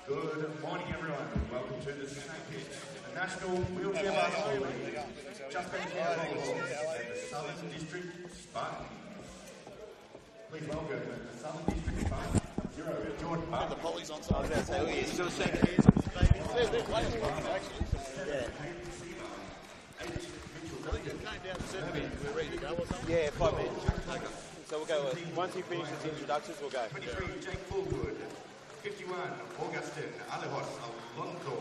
Good morning, everyone. Welcome to the Snake Pit, the National Wheelchair Basketball League. Just been here at the Southern District Spartans. Please welcome the Southern District Spartans. Jordan Park. The Polly's on side. He's still shaking hands. They're playing actually. Yeah. Came down to 7 minutes. We're ready to go or something? Yeah, 5 minutes. Okay. So we'll go, once he finishes the introductions, we'll go. 23, Jake Fullwood. 51, Augustin Alejos Alonso.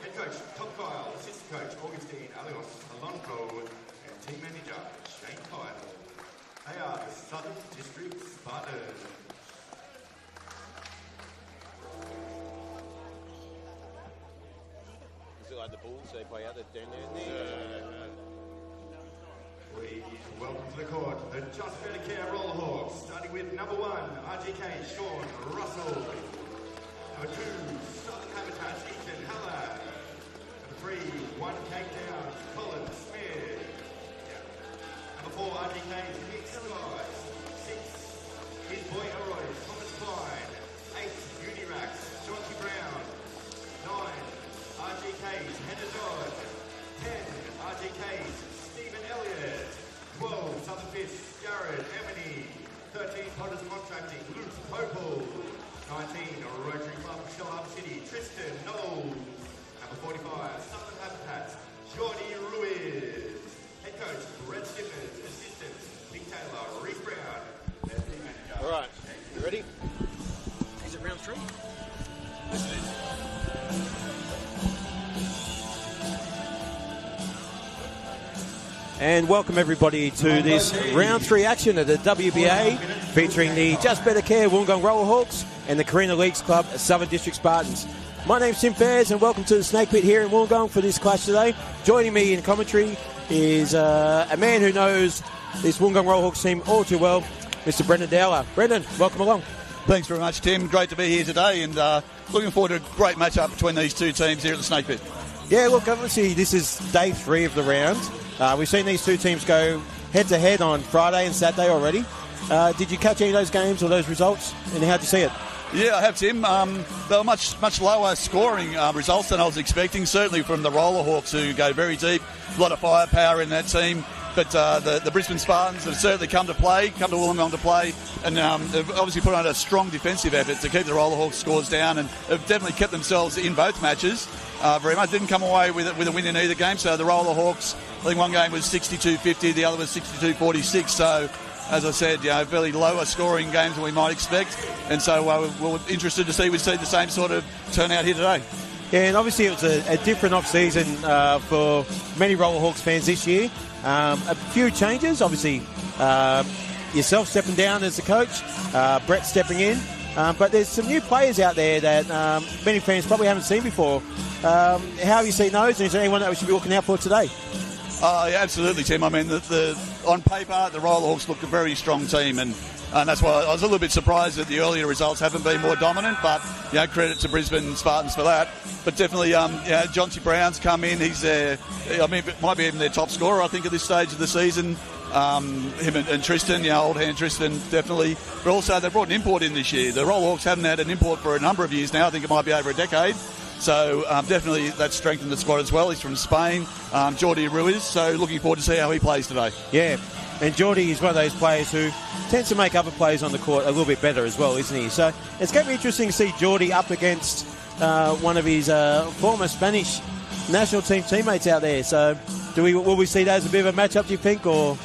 Head coach, Tom Kyle. Assistant coach, Augustine Alejos Alonso. And team manager, Shane Kyle. They are the Southern District Spartans. Is it like the Bulls? They play out down there? Please welcome to the court, the Just Better Care Roller Hawks, starting with number 1, RGK Sean Russell. Number 2, Southern Habitats Ethan Haller. Number 3, 1 Cape Town Colin Smith. Number 4, RGK's Nick Skies. 6, His Boy Elroy Thomas Klein. 8, Unirax Chauncey Brown. 9, RGK's Hannah Dodd. 10, RGK's Stephen Elliott. 12, Southern Fist, Jared Emily. 13, Potters Contracting, Luke Popel. 19, Rotary Club, Shellharbour City, Tristan Knowles. Number 45, Southern Habitats, Jordy Ruiz. Head coach, Brett Stiffens. Assistant, Nick Taylor, Reese Brown. Their team manager. All right, you ready? Is it round 3? And welcome everybody to this round 3 action of the WBA, featuring the Just Better Care Wollongong Roller Hawks and the Carina Leagues Club Southern District Spartans. My name's Tim Fairs and welcome to the Snake Pit here in Wollongong for this clash today. Joining me in commentary is a man who knows this Wollongong Roller Hawks team all too well, Mr. Brendan Dowler. Brendan, welcome along. Thanks very much, Tim. Great to be here today and looking forward to a great match-up between these two teams here at the Snake Pit. Yeah, look, obviously this is day 3 of the round. We've seen these two teams go head-to-head on Friday and Saturday already. Did you catch any of those games or those results, and how did you see it? Yeah, I have, Tim. They were much lower scoring results than I was expecting, certainly from the Roller Hawks, who go very deep. A lot of firepower in that team. But the Brisbane Spartans have certainly come to Wollongong to play, and have obviously put on a strong defensive effort to keep the Roller Hawks scores down, and have definitely kept themselves in both matches. Very much didn't come away with a win in either game. So the Roller Hawks, I think one game was 62-50, the other was 62-46. So, as I said, fairly lower scoring games than we might expect. And so we're interested to see the same sort of turnout here today. Yeah, and obviously it was a different off-season for many Roller Hawks fans this year. A few changes, obviously yourself stepping down as the coach, Brett stepping in. But there's some new players out there that many fans probably haven't seen before. How have you seen those, and is there anyone that we should be looking out for today? Yeah, absolutely, Tim. I mean, on paper, the Roller Hawks look a very strong team, and that's why I was a little bit surprised that the earlier results haven't been more dominant, but credit to Brisbane Spartans for that. But definitely, Chauncey Brown's come in. He's it might be even their top scorer, I think, at this stage of the season. Him and Tristan, old hand Tristan, definitely. But also, they brought an import in this year. The Roller Hawks haven't had an import for a number of years now. I think it might be over a decade. So definitely that's strengthened the squad as well. He's from Spain, Jordy Ruiz. So looking forward to see how he plays today. Yeah, and Jordy is one of those players who tends to make other players on the court a little bit better as well, isn't he? So it's going to be interesting to see Jordy up against one of his former Spanish national team teammates out there. So will we see that as a bit of a matchup, do you think, or...?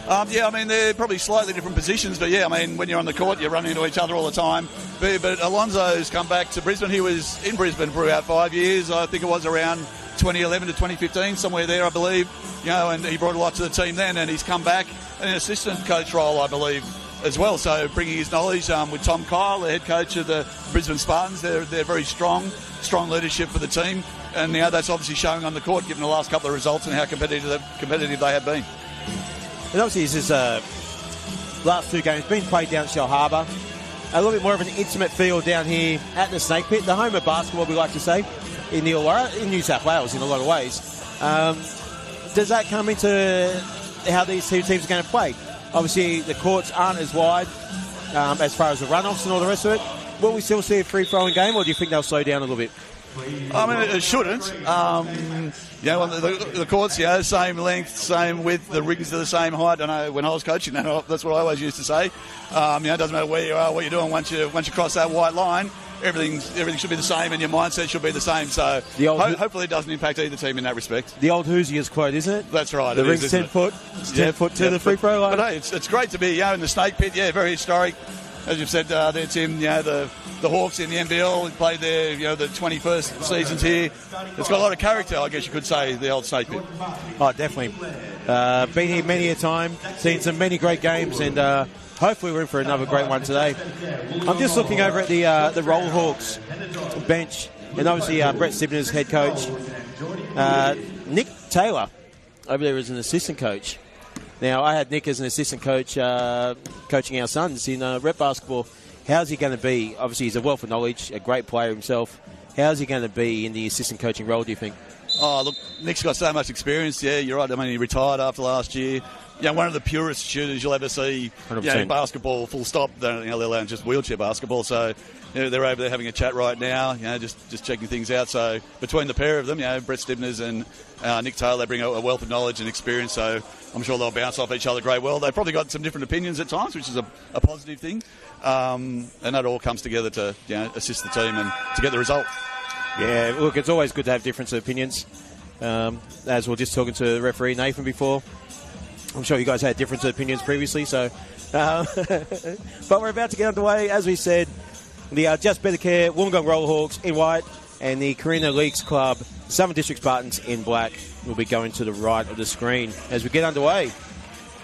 I mean, they're probably slightly different positions, but when you're on the court, you run into each other all the time. But Alonso's come back to Brisbane. He was in Brisbane for about 5 years. I think it was around 2011 to 2015, somewhere there, I believe. And he brought a lot to the team then, and he's come back in an assistant coach role, I believe, as well. So bringing his knowledge with Tom Kyle, the head coach of the Brisbane Spartans. They're very strong leadership for the team. And that's obviously showing on the court, given the last couple of results and how competitive they have been. And obviously this is last 2 games been played down at Shellharbour. A little bit more of an intimate feel down here at the Snake Pit, the home of basketball, we like to say, in the Illawarra, in New South Wales in a lot of ways. Does that come into how these two teams are going to play? Obviously the courts aren't as wide as far as the runoffs and all the rest of it. will we still see a free-throwing game, or do you think they'll slow down a little bit? I mean, it shouldn't. The courts, same length, same width, the rings are the same height. I know when I was coaching, that's what I always used to say. It doesn't matter where you are, what you're doing. Once you cross that white line, everything should be the same, and your mindset should be the same. So hopefully it doesn't impact either team in that respect. The old Hoosiers quote, isn't it? That's right. The ring's 10 foot. It's 10 foot to the free throw line. But hey, it's great to be in the snake pit. Yeah, very historic. As you've said there, Tim, the Hawks in the NWBL played there, the 21st seasons here. It's got a lot of character, I guess you could say, the old snake pit. Oh, definitely. Been here many a time, seen some many great games, and hopefully we're in for another great one today. I'm just looking over at the Roll Hawks bench, and obviously Brett Sibner's head coach. Nick Taylor over there is an assistant coach. Now, I had Nick as an assistant coach coaching our sons in rep basketball. How's he going to be? Obviously, he's a wealth of knowledge, a great player himself. How's he going to be in the assistant coaching role, do you think? Oh, look, Nick's got so much experience. Yeah, you're right. I mean, he retired after last year. One of the purest shooters you'll ever see. Basketball, full stop. They're allowing just wheelchair basketball. So they're over there having a chat right now. Just checking things out. So between the pair of them, Brett Sibners and Nick Taylor, they bring a wealth of knowledge and experience. So I'm sure they'll bounce off each other great well. They've probably got some different opinions at times, which is a positive thing. And that all comes together to assist the team and to get the result. Yeah, look, it's always good to have different opinions. As we were just talking to the referee Nathan before, I'm sure you guys had different opinions previously. So, but we're about to get underway. As we said, the Just Better Care Wollongong Rollerhawks in white and the Carina Leagues Club Southern District Spartans in black will be going to the right of the screen as we get underway.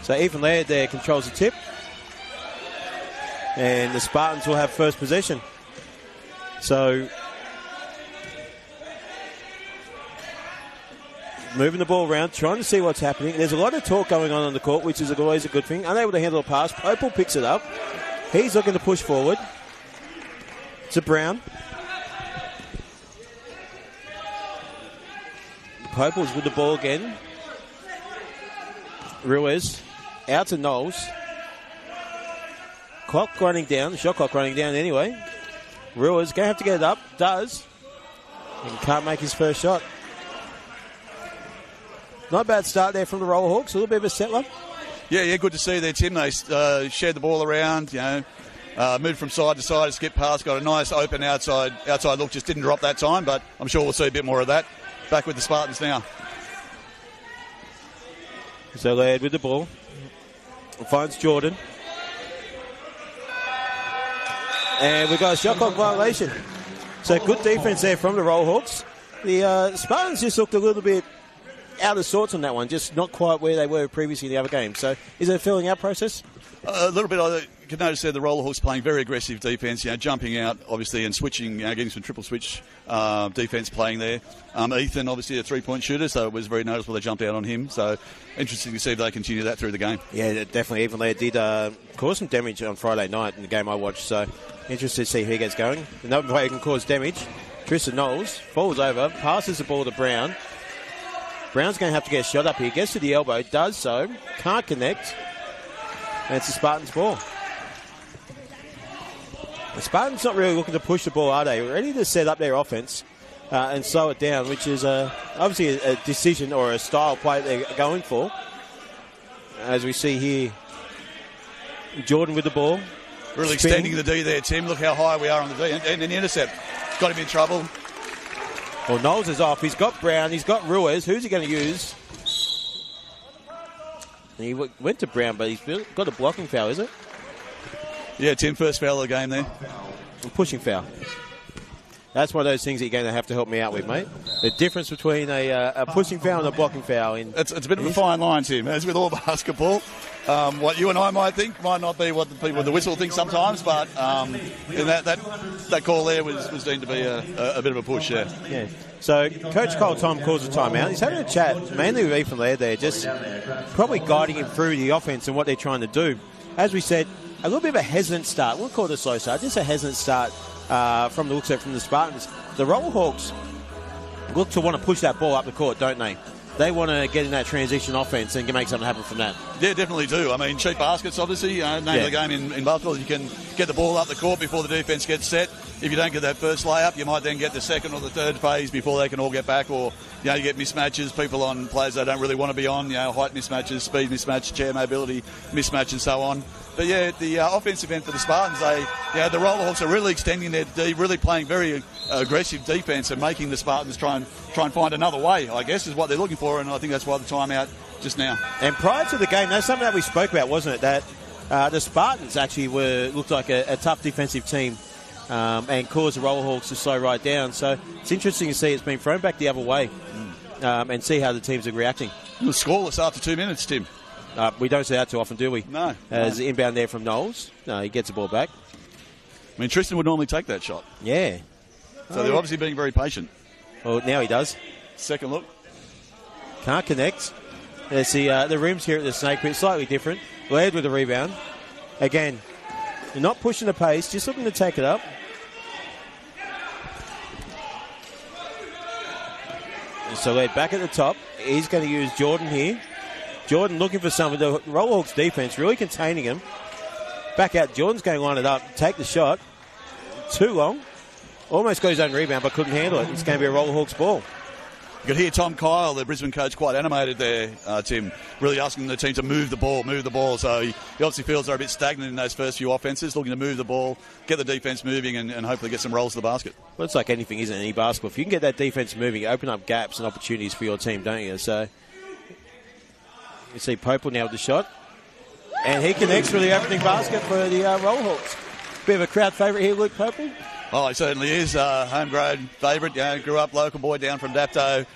So Ethan Laird there controls the tip, and the Spartans will have first possession. So moving the ball around, trying to see what's happening. There's a lot of talk going on the court, which is always a good thing. Unable to handle a pass. Popel picks it up. He's looking to push forward. To Brown. Popel's with the ball again. Ruiz out to Knowles. Clock running down. Shot clock running down anyway. Ruiz going to have to get it up. Does. And can't make his first shot. Not a bad start there from the Rollerhawks. A little bit of a settler. Yeah, good to see there, Tim. They shared the ball around, moved from side to side, skip past, got a nice open outside look. Just didn't drop that time, but I'm sure we'll see a bit more of that. Back with the Spartans now. So Laird with the ball. Finds Jordan. And we've got a shot clock violation. So good defense there from the Rollerhawks. The Spartans just looked a little bit out of sorts on that one, just not quite where they were previously in the other game. So is it a filling out process? A little bit. I could notice there the Rollerhawks playing very aggressive defence, jumping out obviously and switching, getting some triple switch defence playing there. Ethan obviously a three-point shooter, so it was very noticeable they jumped out on him. So interesting to see if they continue that through the game. Yeah, definitely. Even they did cause some damage on Friday night in the game I watched. So interested to see who gets going. Another player who can cause damage. Tristan Knowles falls over, passes the ball to Brown. Brown's going to have to get a shot up here. Gets to the elbow, does so, can't connect. And it's the Spartans' ball. The Spartans not really looking to push the ball, are they? Ready to set up their offense and slow it down, which is obviously a decision or a style play they're going for. As we see here, Jordan with the ball. Really extending the D there, Tim. Look how high we are on the D. And an intercept. Got him in trouble. Well, Knowles is off. He's got Brown. He's got Ruiz. Who's he going to use? He went to Brown, but he's got a blocking foul, is it? Yeah, Tim, first foul of the game there. A pushing foul. That's one of those things that you're going to have to help me out with, mate. The difference between a pushing foul and a blocking foul. It's a bit of a fine line, Tim, as with all basketball. What you and I might think might not be what the people with the whistle think sometimes, but that call there was deemed to be a bit of a push, yeah. So Coach Cole Tom calls a timeout. He's having a chat, mainly with Ethan Laird there, just probably guiding him through the offense and what they're trying to do. As we said, a little bit of a hesitant start. We'll call it a slow start, just a hesitant start from the looks of it from the Spartans. The Rollerhawks look to want to push that ball up the court, don't they? they want to get in that transition offense and make something happen from that. Yeah, definitely do. I mean, cheap baskets, obviously. Name of the game in basketball. You can get the ball up the court before the defence gets set. If you don't get that first layup, you might then get the second or the third phase before they can all get back. Or, you get mismatches, people on players they don't really want to be on, height mismatches, speed mismatch, chair mobility mismatch and so on. But, the offensive end for the Spartans, the Roller Hawks are really extending their D, really playing very aggressive defence and making the Spartans try and find another way, I guess, is what they're looking for, and I think that's why the timeout just now. And prior to the game, that's something that we spoke about, wasn't it? That the Spartans actually looked like a tough defensive team and caused the Roller Hawks to slow right down. So it's interesting to see it's been thrown back the other way and see how the teams are reacting. It was scoreless after 2 minutes, Tim. We don't see that too often, do we? No. There's an inbound there from Knowles. No, he gets the ball back. I mean, Tristan would normally take that shot. Yeah. So they're obviously being very patient. Well, now he does. Second look. Can't connect. There's the rims here at the Snake Pit, slightly different. Laird with the rebound. Again, they're not pushing the pace, just looking to take it up. And so Laird back at the top. He's going to use Jordan here. Jordan looking for something. The Rollerhawks defense really containing him. Back out. Jordan's going to line it up. Take the shot. Too long. Almost got his own rebound, but couldn't handle it. It's going to be a Rollerhawks ball. You could hear Tom Kyle, the Brisbane coach, quite animated there, Tim, really asking the team to move the ball. So he obviously feels they're a bit stagnant in those first few offences, looking to move the ball, get the defence moving and hopefully get some rolls to the basket. Well, it's like anything, isn't it? Any basketball. If you can get that defence moving, you open up gaps and opportunities for your team, don't you? So you see Popel now with the shot. And he connects for the opening basket for the Rollerhawks. Bit of a crowd favourite here, Luke Popel. Oh, he certainly is. Homegrown favourite. Grew up local boy down from Dapto.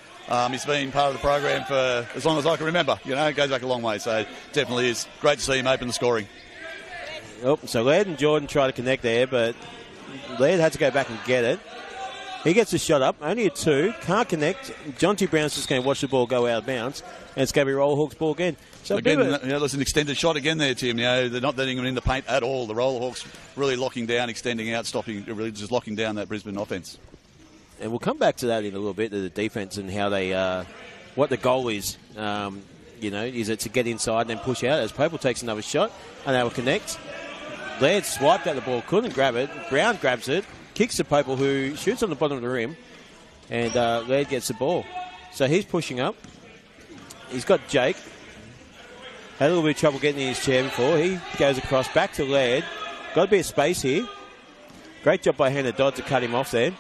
He's been part of the program for as long as I can remember. It goes back a long way. So definitely is great to see him open the scoring. Oh, so Laird and Jordan try to connect there, but Laird had to go back and get it. He gets the shot up, only a 2, can't connect. John T. Brown's just going to watch the ball go out of bounds, and it's going to be Rollerhawks ball again. So again, there's an extended shot again there, Tim. They're not letting them in the paint at all. The Rollerhawks really locking down, extending out, stopping, really just locking down that Brisbane offense. And we'll come back to that in a little bit, to the defense and how they, what the goal is. Is it to get inside and then push out as Popel takes another shot and they will connect. Laird swiped at the ball, couldn't grab it. Brown grabs it, kicks to Popel, who shoots on the bottom of the rim, and Laird gets the ball. So he's pushing up. He's got Jake. Had a little bit of trouble getting in his chair before. He goes across back to Laird. Got a bit of space here. Great job by Hannah Dodd to cut him off there.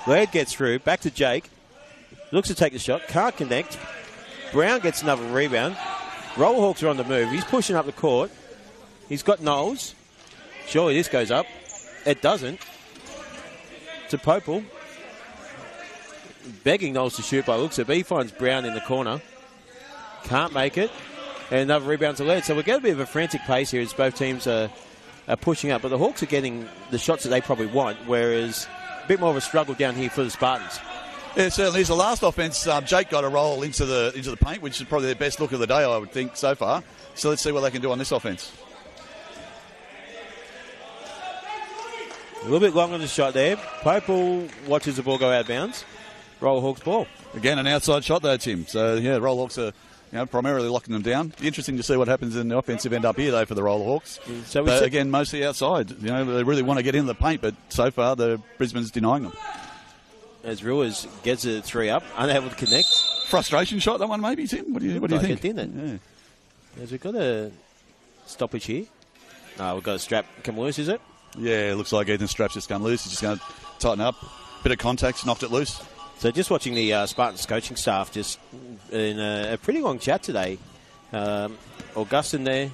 Laird gets through. Back to Jake. Looks to take the shot. Can't connect. Brown gets another rebound. Rollerhawks are on the move. He's pushing up the court. He's got Knowles. Surely this goes up. It doesn't. To Popel. Begging Knowles to shoot by looks of it. He finds Brown in the corner. Can't make it. And another rebound to Laird. So we're getting a bit of a frantic pace here as both teams are pushing up. But the Hawks are getting the shots that they probably want, whereas a bit more of a struggle down here for the Spartans. Yeah, it certainly is. The last offence, Jake got a roll into the paint, which is probably their best look of the day, I would think, so far. So let's see what they can do on this offence. A little bit long on the shot there. Popel watches the ball go out of bounds. Rollerhawks ball. Again, an outside shot though, Tim. So, yeah, Rollerhawks are primarily locking them down. Interesting to see what happens in the offensive end up here, though, for the Rollerhawks. So but again, mostly outside. They really want to get in the paint, but so far, Brisbane's denying them. As Ruiz gets a 3 up, unable to connect. Frustration shot, that one, maybe, Tim? What do you think? It didn't. Yeah. Has we got a stoppage here? No, we've got a strap come loose, is it? Yeah, it looks like Ethan's strap's just come loose. He's just going to tighten up. Bit of contact, knocked it loose. So just watching the Spartans coaching staff just in a pretty long chat today. Augustin,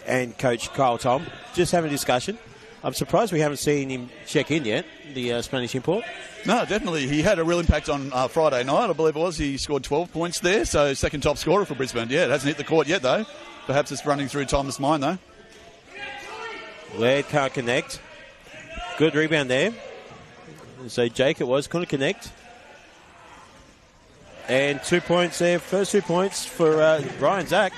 and Coach Kyle Tom just having a discussion. I'm surprised we haven't seen him check in yet, the Spanish import. No, definitely. He had a real impact on Friday night, I believe it was. He scored 12 points there, so second top scorer for Brisbane. Yeah, it hasn't hit the court yet, though. Perhaps it's running through Tom's mind, though. Laird can't connect. Good rebound there. So Jake it was, couldn't connect. And 2 points there. First 2 points for Ben Zach.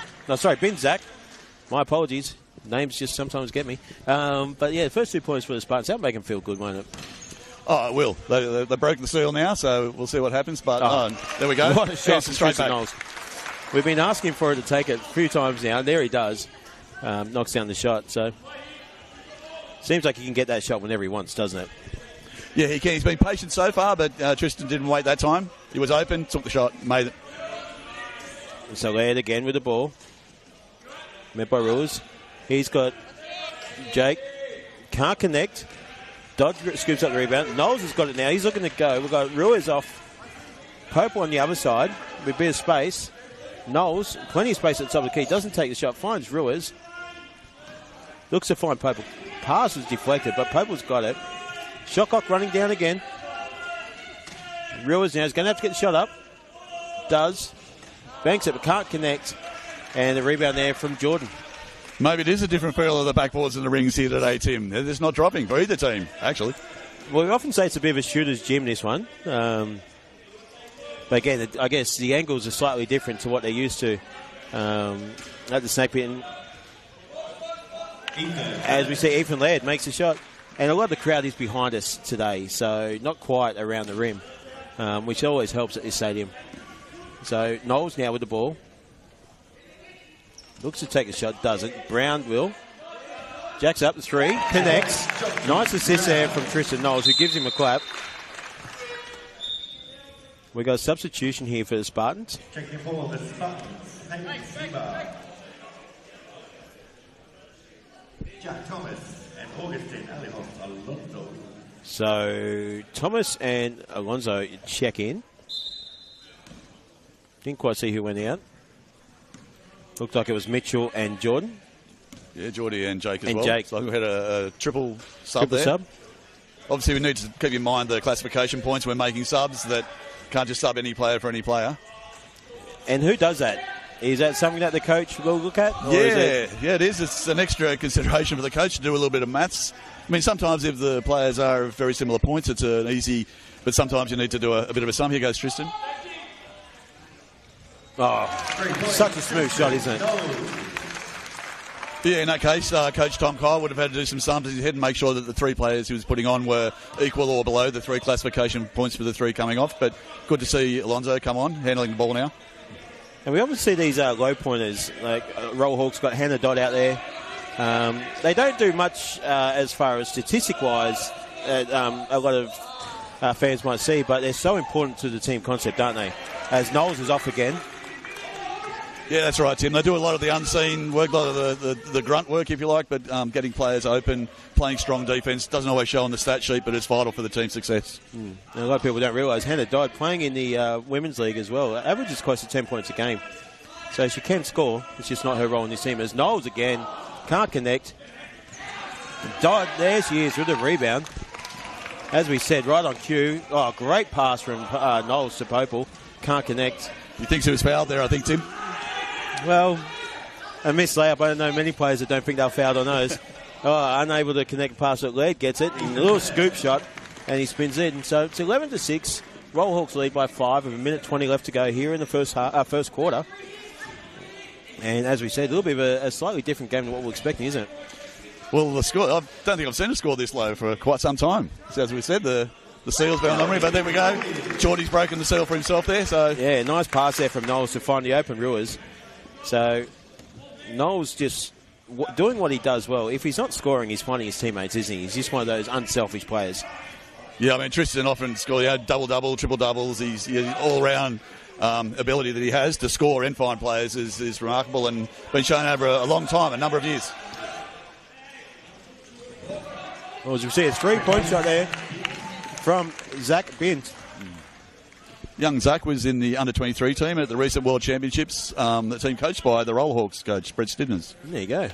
My apologies. Names just sometimes get me. But yeah, the first 2 points for the Spartans. That'll make them feel good, won't it? Oh, it will. They broke the seal now, so we'll see what happens. But there we go. What a shot from straight Tristan back. Knowles. We've been asking for it to take it a few times now, and there he does. Knocks down the shot. So seems like he can get that shot whenever he wants, doesn't it? Yeah, he can. He's been patient so far, but Tristan didn't wait that time. He was open, took the shot, made it. And so Laird again with the ball. Met by Ruiz. He's got Jake. Can't connect. Dodge scoops up the rebound. Knowles has got it now. He's looking to go. We've got Ruiz off. Pope on the other side with a bit of space. Knowles, plenty of space at the top of the key. Doesn't take the shot. Finds Ruiz. Looks to find Pope. Pass was deflected, but Pope's got it. Shot clock running down again. Ruiz now is going to have to get the shot up. Does. Banks it, but can't connect. And the rebound there from Jordan. Maybe it is a different feel of the backboards and the rings here today, Tim. It's not dropping for either team, actually. Well, we often say it's a bit of a shooter's gym, this one. But again, I guess the angles are slightly different to what they're used to at the Snake Pit. And as we see, Ethan Laird makes a shot. And a lot of the crowd is behind us today, so not quite around the rim, which always helps at this stadium. So Knowles now with the ball. Looks to take a shot, doesn't. Brown will. Jacks up the three, connects. Nice assist there from Tristan Knowles, who gives him a clap. We got a substitution here for the Spartans. Checking for the Spartans. Jack Thomas and Augustine Alonso. So Thomas and Alonso check in. Didn't quite see who went out. Looked like it was Mitchell and Jordan. Yeah, Geordie and Jake as and well. Jake. So we had a triple sub there. Sub. Obviously, we need to keep in mind the classification points when making subs, that can't just sub any player for any player. And who does that? Is that something that the coach will look at? Or Yeah, it is. It's an extra consideration for the coach to do a little bit of maths. I mean, sometimes if the players are of very similar points, it's an easy, but sometimes you need to do a bit of a sum. Here goes Tristan. Oh, such a smooth shot, isn't it? Yeah, in that case, Coach Tom Kyle would have had to do some sums in his head and make sure that the three players he was putting on were equal or below the three classification points for the three coming off. But good to see Alonso come on, handling the ball now. And we often see these low pointers, like Roll Hawks got Hannah Dodd out there. They don't do much as far as statistic-wise, a lot of fans might see, but they're so important to the team concept, aren't they? As Knowles is off again. Yeah, that's right, Tim. They do a lot of the unseen work, a lot of the grunt work, if you like, but getting players open, playing strong defence, doesn't always show on the stat sheet, but it's vital for the team's success. And a lot of people don't realise Hannah Dodd playing in the Women's League as well. Averages close to 10 points a game. So she can score. It's just not her role in this team. As Knowles again, can't connect. Dodd, there she is with the rebound. As we said, right on cue. Oh, great pass from Knowles to Popel. Can't connect. He thinks he was fouled there, I think, Tim. Well, a missed layup. I don't know many players that don't think they're fouled on those. Unable to connect pass that Laird gets it. And a little scoop shot, and he spins it. And so it's 11-6. Roll Hawks lead by 5 with 1:20 left to go here in the first quarter. And as we said, a little bit of a slightly different game than what we're expecting, isn't it? Well, the score, I don't think I've seen a score this low for quite some time. So as we said, the seal's been on memory, but there we go. Geordie's broken the seal for himself there. So yeah, nice pass there from Knowles to find the open Ruiz. So Knowles just doing what he does well. If he's not scoring, he's finding his teammates, isn't he? He's just one of those unselfish players. Yeah, I mean, Tristan often scores double-double, triple-doubles. He's all-round ability that he has to score and find players is remarkable and been shown over a long time, a number of years. Well, as you see, a 3-point shot there from Zach Bint. Young Zach was in the under-23 team at the recent World Championships, the team coached by the Roll Hawks coach, Brett Stivners. There you go. A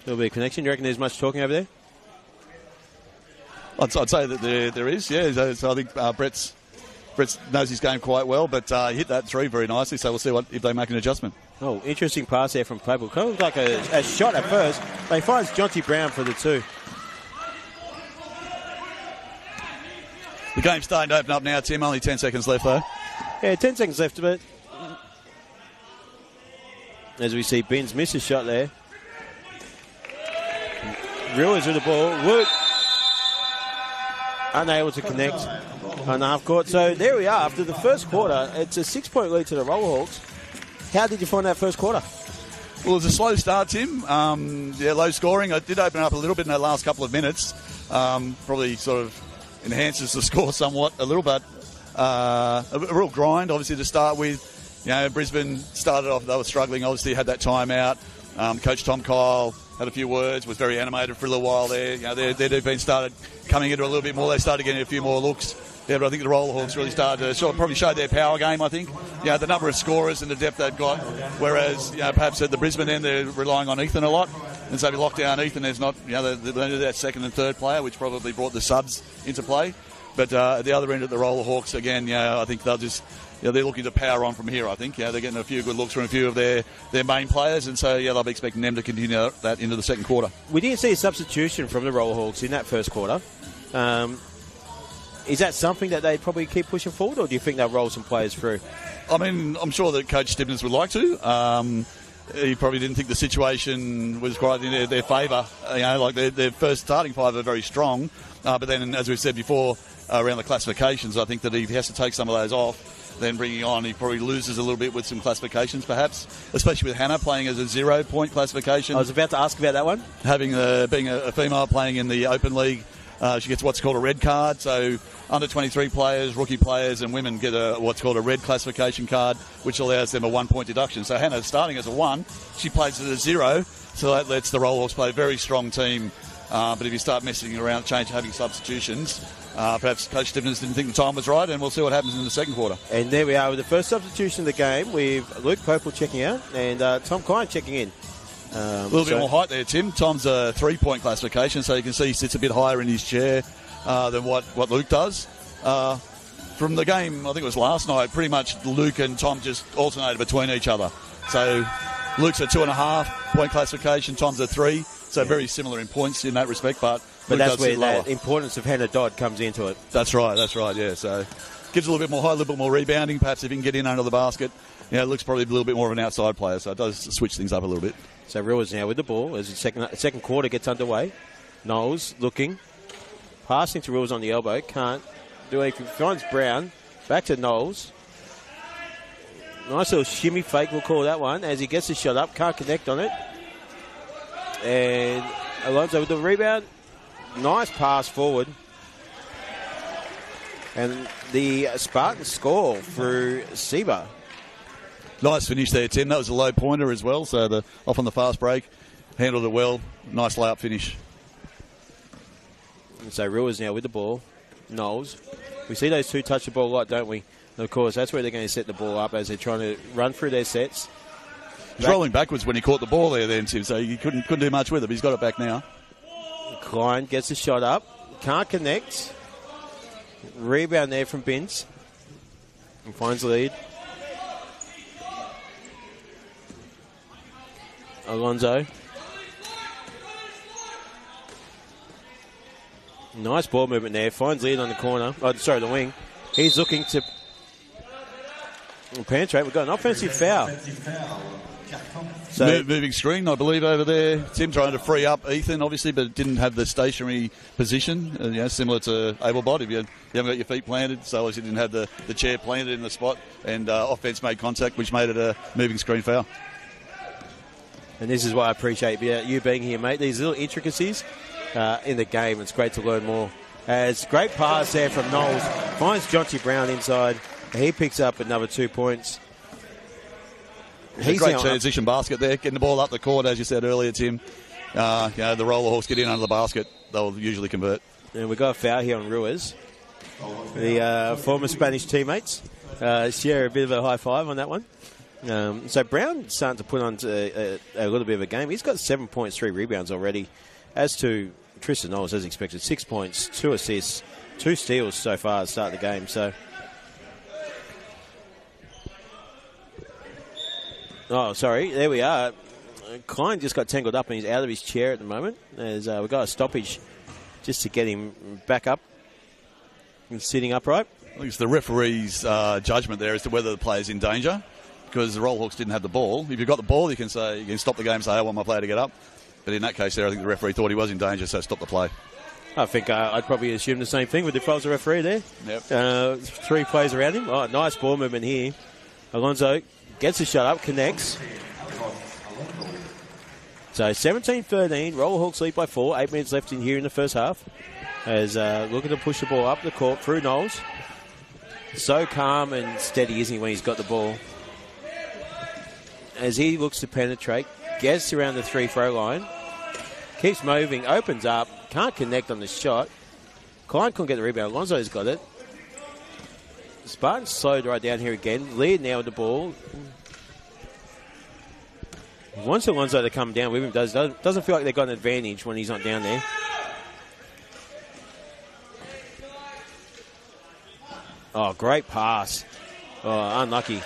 little bit of connection. Do you reckon there's much talking over there? I'd say that there is, yeah. So I think Brett knows his game quite well, but he hit that three very nicely, so we'll see if they make an adjustment. Oh, interesting pass there from Playbook. Kind of like a shot at first. They finds Jonty Brown for the two. The game's starting to open up now, Tim. Only 10 seconds left, though. Yeah, 10 seconds left, but as we see, Ben's missed a shot there. Ruiz with the ball. Wood. unable to connect on the half court. So there we are. After the first quarter, it's a 6-point lead to the Rollerhawks. How did you find that first quarter? Well, it was a slow start, Tim. Low scoring. It did open up a little bit in the last couple of minutes. Probably sort of enhances the score somewhat a little, but a real grind, obviously, to start with. Brisbane started off, they were struggling, obviously had that timeout. Coach Tom Kyle had a few words, was very animated for a little while there. Their defence started coming into a little bit more. They started getting a few more looks. Yeah, but I think the Rollerhawks really started to probably showed their power game, I think. The number of scorers and the depth they've got. Whereas, perhaps at the Brisbane end, they're relying on Ethan a lot. And so if you lock down Ethan, there's not, that second and third player, which probably brought the subs into play. But at the other end of the Rollerhawks, again, I think they'll just... they're looking to power on from here, I think. They're getting a few good looks from a few of their main players, and so, they'll be expecting them to continue that into the second quarter. We didn't see a substitution from the Rollerhawks in that first quarter. Is that something that they probably keep pushing forward, or do you think they'll roll some players through? I mean, I'm sure that Coach Stibbons would like to. He probably didn't think the situation was quite in their favour. Their first starting five are very strong, but then, as we've said before, around the classifications, I think that if he has to take some of those off, then bringing on, he probably loses a little bit with some classifications, perhaps, especially with Hannah playing as a 0-point classification. I was about to ask about that one. Having being a female playing in the Open League, she gets what's called a red card. So under 23 players, rookie players, and women get what's called a red classification card, which allows them a 1-point deduction. So Hannah starting as a 1, she plays as a 0, so that lets the Rollerhawks play a very strong team. But if you start messing around, having substitutions, perhaps Coach Stibbons didn't think the time was right, and we'll see what happens in the second quarter. And there we are with the first substitution of the game, with Luke Popel checking out and Tom Kine checking in. A little bit more height there, Tim. Tom's a 3-point classification, so you can see he sits a bit higher in his chair than what Luke does. From the game, I think it was last night, pretty much Luke and Tom just alternated between each other. So Luke's a 2.5-point classification, Tom's a 3, so very similar in points in that respect, but that's where the importance of Hannah Dodd comes into it. That's right, yeah. So gives a little bit more height, a little bit more rebounding, perhaps if he can get in under the basket. Luke's probably a little bit more of an outside player, so it does switch things up a little bit. So Rua's now with the ball as the second quarter gets underway. Knowles looking. Passing to Rua's on the elbow. Can't do anything. Finds Brown. Back to Knowles. Nice little shimmy fake, we'll call that one, as he gets the shot up. Can't connect on it. And Alonso with the rebound. Nice pass forward. And the Spartans score through Seba. Nice finish there, Tim. That was a low pointer as well, so off on the fast break. Handled it well. Nice layup finish. And so Rua's now with the ball. Knowles. We see those two touch the ball a lot, don't we? And of course, that's where they're going to set the ball up as they're trying to run through their sets. He's rolling backwards when he caught the ball there then, Tim, so he couldn't do much with it, but he's got it back now. Klein gets the shot up. Can't connect. Rebound there from Binns. And finds the lead. Alonso. Nice ball movement there. Finds lead on the corner. Oh, sorry, the wing. He's looking to penetrate. We've got an offensive foul. So moving screen, I believe, over there. Tim trying to free up Ethan, obviously, but didn't have the stationary position, similar to Abelbot. If you haven't got your feet planted, so obviously didn't have the chair planted in the spot, and offense made contact, which made it a moving screen foul. And this is why I appreciate you being here, mate. These little intricacies in the game, it's great to learn more. As great pass there from Knowles. Finds Jonty Brown inside. He picks up another 2 points. He's a great transition basket there, getting the ball up the court, as you said earlier, Tim. The Rollerhawks get in under the basket. They'll usually convert. And we've got a foul here on Ruiz. The former Spanish teammates share a bit of a high five on that one. So Brown's starting to put on a little bit of a game. He's got 7 points, 3 rebounds already. As to Tristan Knowles, as expected, 6 points, 2 assists, 2 steals so far at the start of the game. So, there we are. Klein just got tangled up and he's out of his chair at the moment. As we've got a stoppage just to get him back up and sitting upright. I think it's the referee's judgment there as to whether the player's in danger, because the Rollerhawks didn't have the ball. If you've got the ball, you can stop the game and say, I want my player to get up. But in that case there, I think the referee thought he was in danger, so stop the play. I think I'd probably assume the same thing with if I was a referee there. Yep. 3 players around him. Oh, nice ball movement here. Alonso gets the shot up, connects. So 17-13, Roller Hawks lead by 4. 8 minutes left in here in the first half. As looking to push the ball up the court through Knowles. So calm and steady, isn't he, when he's got the ball? As he looks to penetrate, gets around the 3-throw line, keeps moving, opens up, can't connect on the shot. Klein couldn't get the rebound. Alonso's got it. Spartans slowed right down here again. Lead now with the ball. Wants Alonso to come down with him. Doesn't feel like they've got an advantage when he's not down there. Oh, great pass. Oh, unlucky.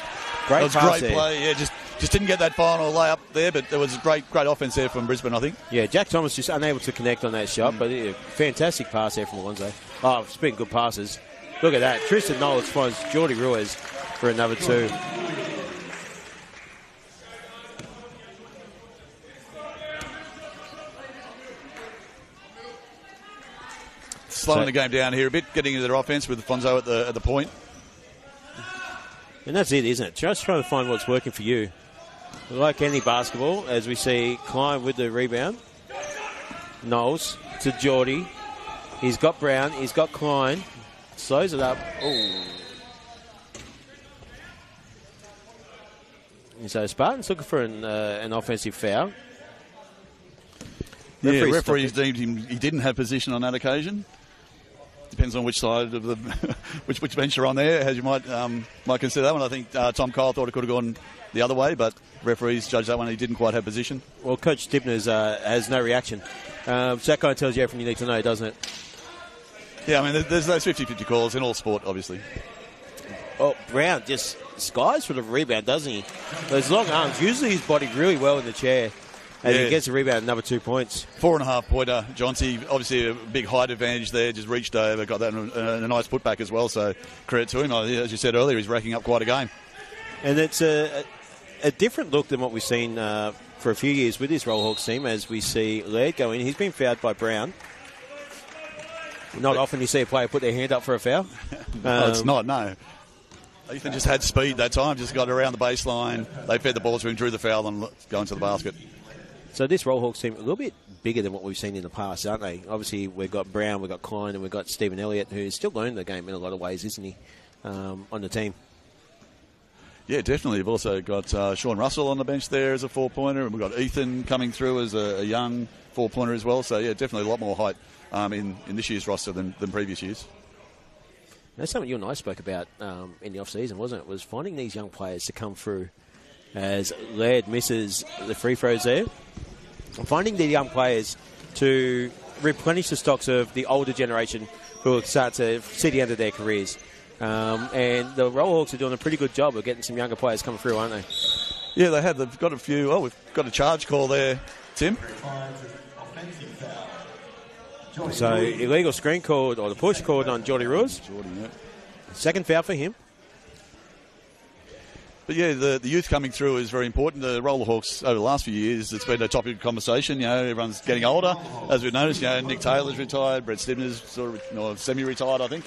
Great pass there. Play. Yeah, just didn't get that final layup there, but there was great offense there from Brisbane, I think. Yeah, Jack Thomas just unable to connect on that shot, but fantastic pass there from Alonso. Oh, it's been good passes. Look at that. Tristan Knowles finds Jordy Ruiz for another 2. Slowing the game down here a bit, getting into their offense with Fonzo at the point. And that's it, isn't it? Just trying to find what's working for you. Like any basketball, as we see Klein with the rebound. Knowles to Geordie. He's got Brown. He's got Klein. Slows it up. Ooh. And so Spartans looking for an offensive foul. Referees deemed he didn't have position on that occasion. Depends on which side of the which bench you're on there, as you might consider that one. I think Tom Kyle thought it could have gone the other way, but referees judged that one. He didn't quite have position. Well, Coach Stibner's has no reaction. So that kind of tells you everything you need to know, doesn't it? Yeah, I mean, there's those 50-50 calls in all sport, obviously. Oh, Brown just skies for the rebound, doesn't he? Those long arms, usually he's bodied really well in the chair. And he gets a rebound, another 2 points. 4.5-pointer, Johnsy. Obviously a big height advantage there, just reached over, got that in a nice putback as well, so credit to him. As you said earlier, he's racking up quite a game. And it's a different look than what we've seen for a few years with this Roll Hawks team, as we see Laird go in. He's been fouled by Brown. Not often you see a player put their hand up for a foul. No, it's not, no. Ethan just had speed that time, just got around the baseline. They fed the ball to him, drew the foul, and go into the basket. So this Roll Hawks team, a little bit bigger than what we've seen in the past, aren't they? Obviously, we've got Brown, we've got Klein, and we've got Stephen Elliott, who's still learning the game in a lot of ways, isn't he, on the team? Yeah, definitely. We've also got Sean Russell on the bench there as a 4-pointer, and we've got Ethan coming through as a young 4-pointer as well. So, yeah, definitely a lot more height in this year's roster than previous years. That's something you and I spoke about in the off-season, wasn't it? Was finding these young players to come through as Laird misses the free throws there. Finding the young players to replenish the stocks of the older generation who will start to see the end of their careers. And the Roll Hawks are doing a pretty good job of getting some younger players coming through, aren't they? Yeah, they have. They've got a few. Oh, we've got a charge call there, Tim. So illegal screen called, or the push called on Jordy Ruiz. Second foul for him. But yeah, the youth coming through is very important. The Roller Hawks over the last few years, it's been a topic of conversation. You know, everyone's getting older, as we've noticed. You know, Nick Taylor's retired, Brett Stibner's sort of semi-retired. I think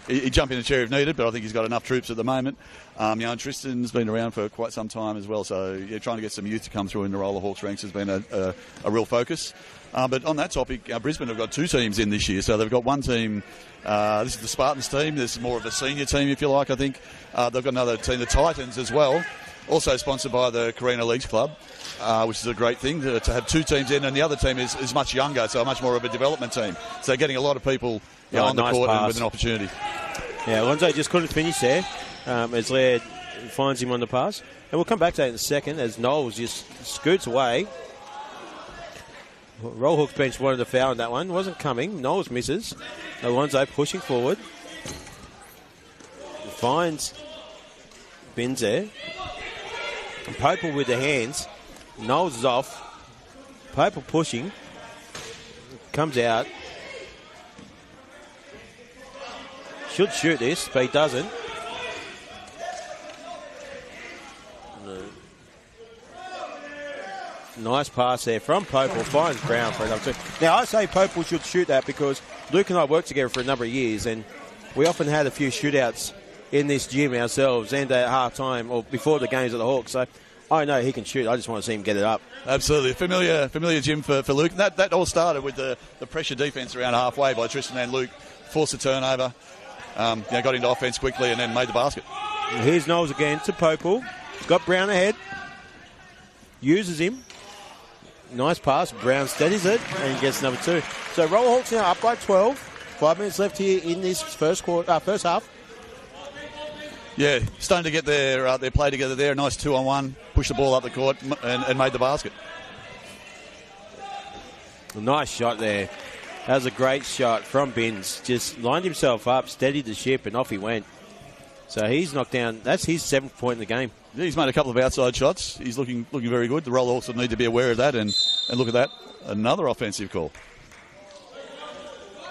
he'd jump in a chair if needed, but I think he's got enough troops at the moment. You know, and Tristan's been around for quite some time as well. So yeah, trying to get some youth to come through in the Roller Hawks ranks has been a real focus. But on that topic, Brisbane have got 2 teams in this year. So they've got one team. This is the Spartans team. This is more of a senior team, if you like, I think. They've got another team, the Titans, as well, also sponsored by the Carina Leagues Club, which is a great thing to have 2 teams in. And the other team is much younger, so much more of a development team. So getting a lot of people on the court and with an opportunity. Yeah, Alonso just couldn't finish there as Laird finds him on the pass. And we'll come back to that in a second as Knowles just scoots away. Roll Hawks bench wanted a foul on that one. Wasn't coming. Knowles misses. Alonso pushing forward. Finds Bins there. Popel with the hands. Knowles is off. Popel pushing. Comes out. Should shoot this, but he doesn't. Nice pass there from Popel. Finds Brown for another 2. Now, I say Popel should shoot that because Luke and I worked together for a number of years, and we often had a few shootouts in this gym ourselves and at half-time or before the games of the Hawks. So I know he can shoot. I just want to see him get it up. Absolutely. Familiar gym for Luke. That all started with the pressure defence around halfway by Tristan and Luke. Forced a turnover, got into offence quickly and then made the basket. Here's Knowles again to Popel. Got Brown ahead. Uses him. Nice pass. Brown steadies it and gets number 2. So Roller Hawks now up by 12. 5 minutes left here in this first half. Yeah, starting to get their play together there. Nice 2-on-1. Push the ball up the court and made the basket. Nice shot there. That was a great shot from Binns. Just lined himself up, steadied the ship, and off he went. So he's knocked down. That's his 7th point in the game. Yeah, he's made a couple of outside shots. He's looking very good. The Roller Hawks will need to be aware of that. And look at that. Another offensive call.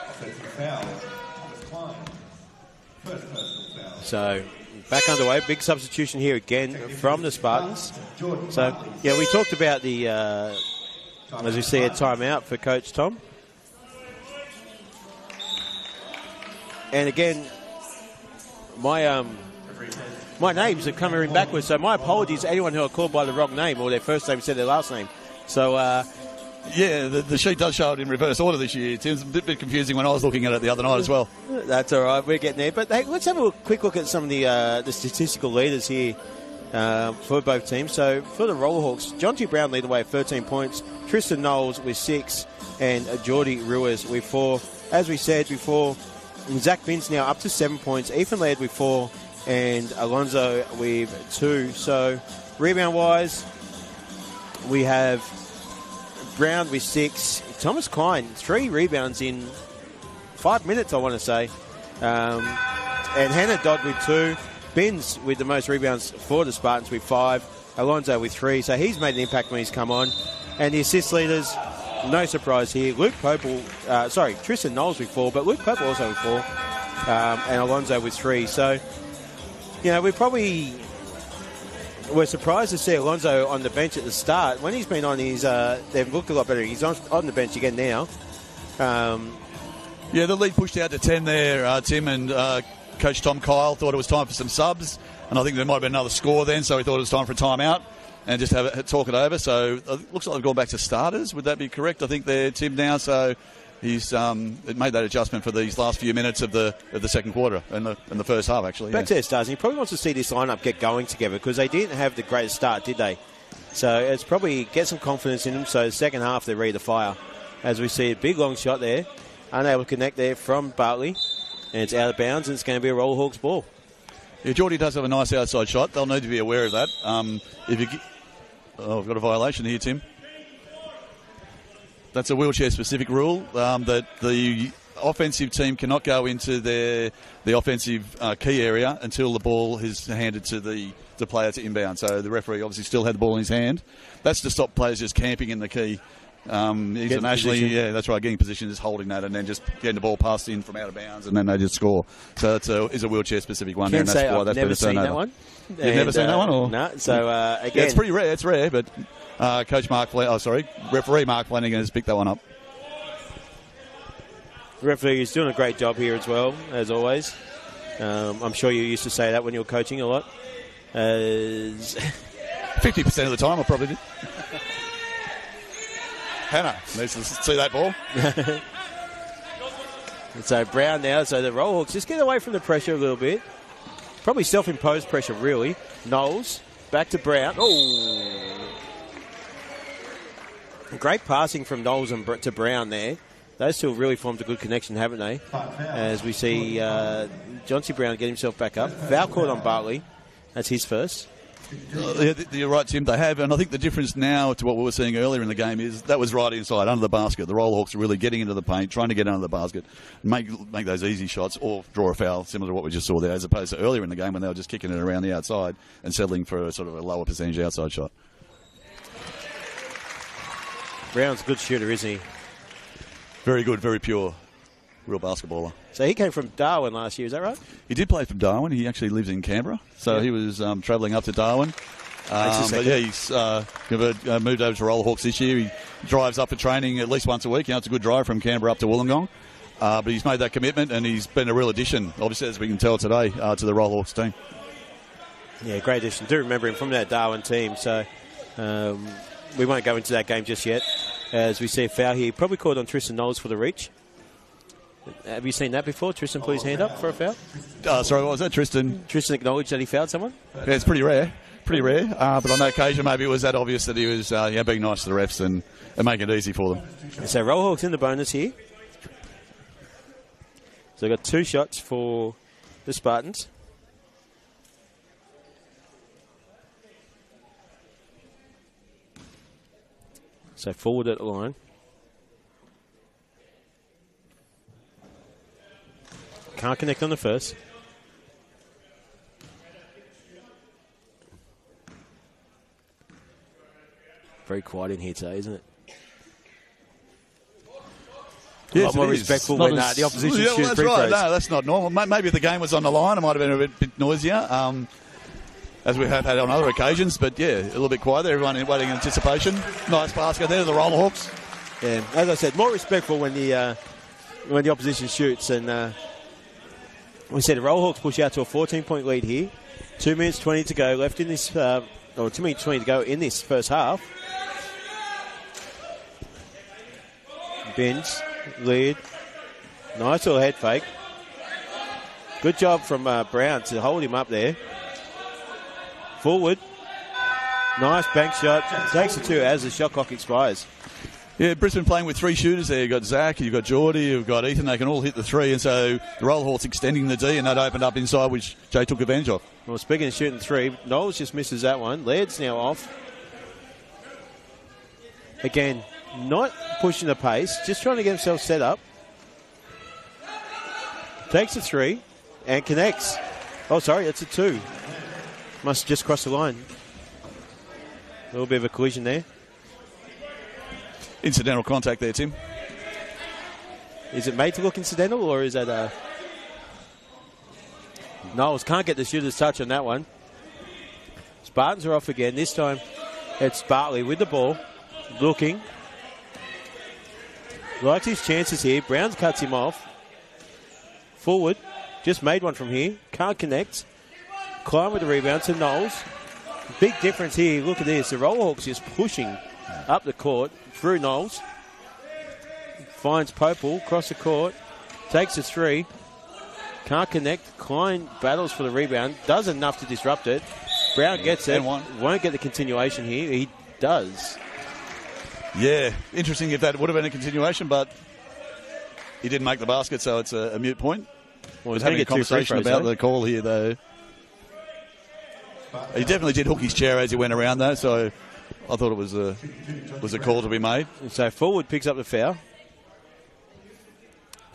Offensive foul. Klein. First personal foul. So back underway. Big substitution here again from the Spartans. So, yeah, we talked about the, as we see, a timeout for Coach Tom. And again, my names are coming backwards, so my apologies to anyone who are called by the wrong name or their first name instead of their last name. So, yeah, the sheet does show it in reverse order this year. It was a bit confusing when I was looking at it the other night as well. That's all right. We're getting there. But hey, let's have a quick look at some of the statistical leaders here for both teams. So for the Roller Hawks, John T. Brown lead the way at 13 points, Tristan Knowles with 6, and Geordie Ruiz with 4. As we said before, Zach Binns now up to 7 points, Ethan Laird with 4, and Alonso with 2. So rebound-wise, we have Brown with 6, Thomas Klein 3 rebounds in 5 minutes, I want to say, and Hannah Dodd with 2, Binns with the most rebounds for the Spartans with 5, Alonso with 3, so he's made an impact when he's come on. And the assist leaders, no surprise here, Tristan Knowles with 4, but Luke Popel also with 4, and Alonso with 3. So, you know, we're surprised to see Alonso on the bench at the start. When he's been on, they've looked a lot better. He's on the bench again now. Yeah, the lead pushed out to 10 there, Tim, and Coach Tom Kyle thought it was time for some subs, and I think there might have been another score then, so he thought it was time for a timeout and just talk it over. So it looks like they've gone back to starters. Would that be correct? I think they're Tim now, so he's made that adjustment for these last few minutes of the second quarter and the first half, actually. Back to their stars. He probably wants to see this lineup get going together because they didn't have the greatest start, did they? So it's probably get some confidence in them. So the second half, they're ready to fire. As we see a big long shot there, unable to connect there from Bartley, and it's out of bounds, and it's going to be a Roller Hawks ball. Yeah, Geordie does have a nice outside shot. They'll need to be aware of that. I've got a violation here, Tim. That's a wheelchair-specific rule that the offensive team cannot go into the offensive key area until the ball is handed to the player to inbound. So the referee obviously still had the ball in his hand. That's to stop players just camping in the key. Internationally, yeah, that's right, getting position, just holding that and then just getting the ball passed in from out of bounds and then they just score. So it's a wheelchair-specific one. Can say I've never seen that one. You've never seen that one? Or? No, so again... Yeah, it's pretty rare, but referee Mark Flanagan has picked that one up. The referee is doing a great job here as well, as always. I'm sure you used to say that when you were coaching a lot. 50% of the time I probably did. Hannah needs to see that ball. So Brown now, so the Roll Hawks just get away from the pressure a little bit. Probably self-imposed pressure, really. Knowles, back to Brown. Oh! Great passing from Knowles to Brown there. Those two have really formed a good connection, haven't they? As we see John C. Brown get himself back up. Foul caught on Bartley. That's his first. You're right, Tim. They have, and I think the difference now to what we were seeing earlier in the game is that was right inside, under the basket. The Roller Hawks are really getting into the paint, trying to get under the basket, make those easy shots, or draw a foul, similar to what we just saw there, as opposed to earlier in the game when they were just kicking it around the outside and settling for a sort of a lower percentage outside shot. Brown's a good shooter, isn't he? Very good, very pure, real basketballer. So he came from Darwin last year, is that right? He did play from Darwin. He actually lives in Canberra, so he was travelling up to Darwin. But yeah, he's moved over to Roller Hawks this year. He drives up for training at least once a week. You know, it's a good drive from Canberra up to Wollongong. but he's made that commitment and he's been a real addition, obviously, as we can tell today, to the Rollhawks team. Yeah, great addition. Do remember him from that Darwin team, so we won't go into that game just yet. As we see a foul here, probably called on Tristan Knowles for the reach. Have you seen that before? Tristan put his hand up for a foul? Sorry, what was that? Tristan acknowledged that he fouled someone? Yeah, it's pretty rare. But on that occasion, maybe it was that obvious that he was being nice to the refs and making it easy for them. So Rollhawks in the bonus here. So they've got 2 shots for the Spartans. So forward at the line. Can't connect on the first. Very quiet in here today, isn't it? Yes, a lot more respectful when the opposition shoots free throws. Right. No, that's not normal. Maybe if the game was on the line, it might have been a bit noisier, as we have had on other occasions. But yeah, a little bit quiet there. Everyone waiting in anticipation. Nice basket there to the Rollhawks. Yeah, as I said, more respectful when the opposition shoots. And we said the Rollhawks push out to a 14-point lead here. 2 minutes 20 to go left in this, or 2 minutes 20 to go in this first half. Bins, lead, nice little head fake. Good job from Brown to hold him up there. Forward, nice bank shot. Takes the 2 as the shot clock expires. Yeah, Brisbane playing with 3 shooters there. You've got Zach, you've got Geordie, you've got Ethan. They can all hit the 3, and so the Rollhawks extending the D, and that opened up inside, which Jay took advantage of. Well, speaking of shooting 3, Knowles just misses that one. Laird's now off. Again, not pushing the pace, just trying to get himself set up. Takes a 3 and connects. Oh, sorry, it's a 2. Must just cross the line. A little bit of a collision there. Incidental contact there, Tim. Is it made to look incidental, or is that Knowles can't get the shooter's touch on that one. Spartans are off again. This time it's Bartley with the ball. Looking. Likes his chances here. Browns cuts him off. Forward. Just made one from here. Can't connect. Klein with the rebound to Knowles. Big difference here. Look at this. The Rollhawks just pushing up the court through Knowles. Finds Popel. Across the court. Takes a 3. Can't connect. Klein battles for the rebound. Does enough to disrupt it. Brown gets it. Won't get the continuation here. He does. Yeah, interesting if that would have been a continuation, but he didn't make the basket, so it's a mute point. Well, he's having a conversation about the call here, though. He definitely did hook his chair as he went around, though, so I thought it was a call to be made. So forward picks up the foul.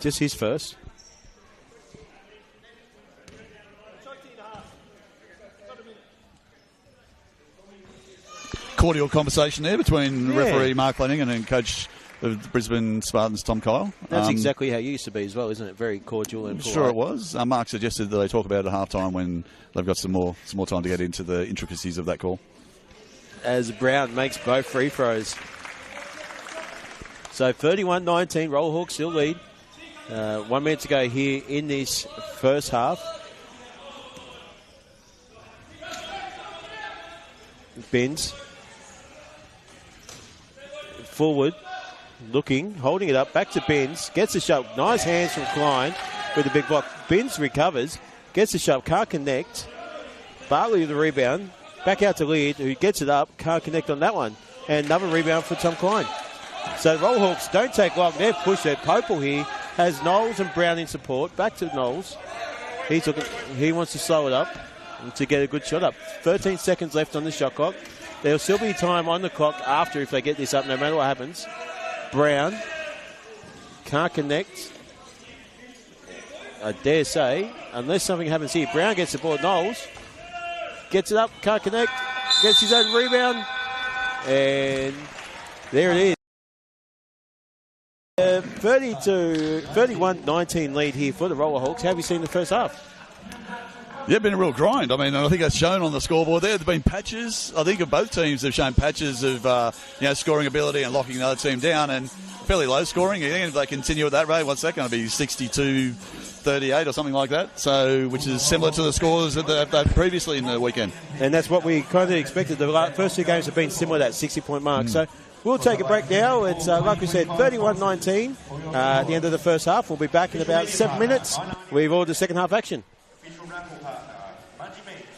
Just his first. Cordial conversation there between referee Mark Flanagan and coach of the Brisbane Spartans, Tom Kyle. That's exactly how you used to be as well, isn't it? Very cordial and polite. Sure it was. Mark suggested that they talk about it at halftime when they've got some more time to get into the intricacies of that call. As Brown makes both free throws. So 31-19, Rollhawks still lead. 1 minute to go here in this first half. Bins. Forward, looking, holding it up, back to Benz, gets the shot. Nice hands from Klein with the big block. Benz recovers, gets the shot, can't connect. Bartley with the rebound, back out to Leard, who gets it up, can't connect on that one. And another rebound for Tom Klein. So Rollhawks don't take long, they've pushed it. Popel here has Knowles and Brown in support, back to Knowles. He wants to slow it up to get a good shot up. 13 seconds left on the shot clock. There'll still be time on the clock after if they get this up, no matter what happens. Brown can't connect. I dare say, unless something happens here. Brown gets the ball. Knowles gets it up, can't connect. Gets his own rebound. And there it is. 31-19 lead here for the Rollhawks. How have you seen the first half? Yeah, been a real grind. I mean, I think that's shown on the scoreboard there. There's been patches. I think of both teams have shown patches of scoring ability and locking the other team down, and fairly low scoring. Again, if they continue at that rate, what's that going to be, 62-38 or something like that? So, which is similar to the scores that they've had previously in the weekend. And that's what we kind of expected. The first two games have been similar, that 60-point mark. So we'll take a break now. It's, like we said, 31-19 at the end of the first half. We'll be back in about 7 minutes. We've ordered the second half action. Official raffle partner, Mungie Meats.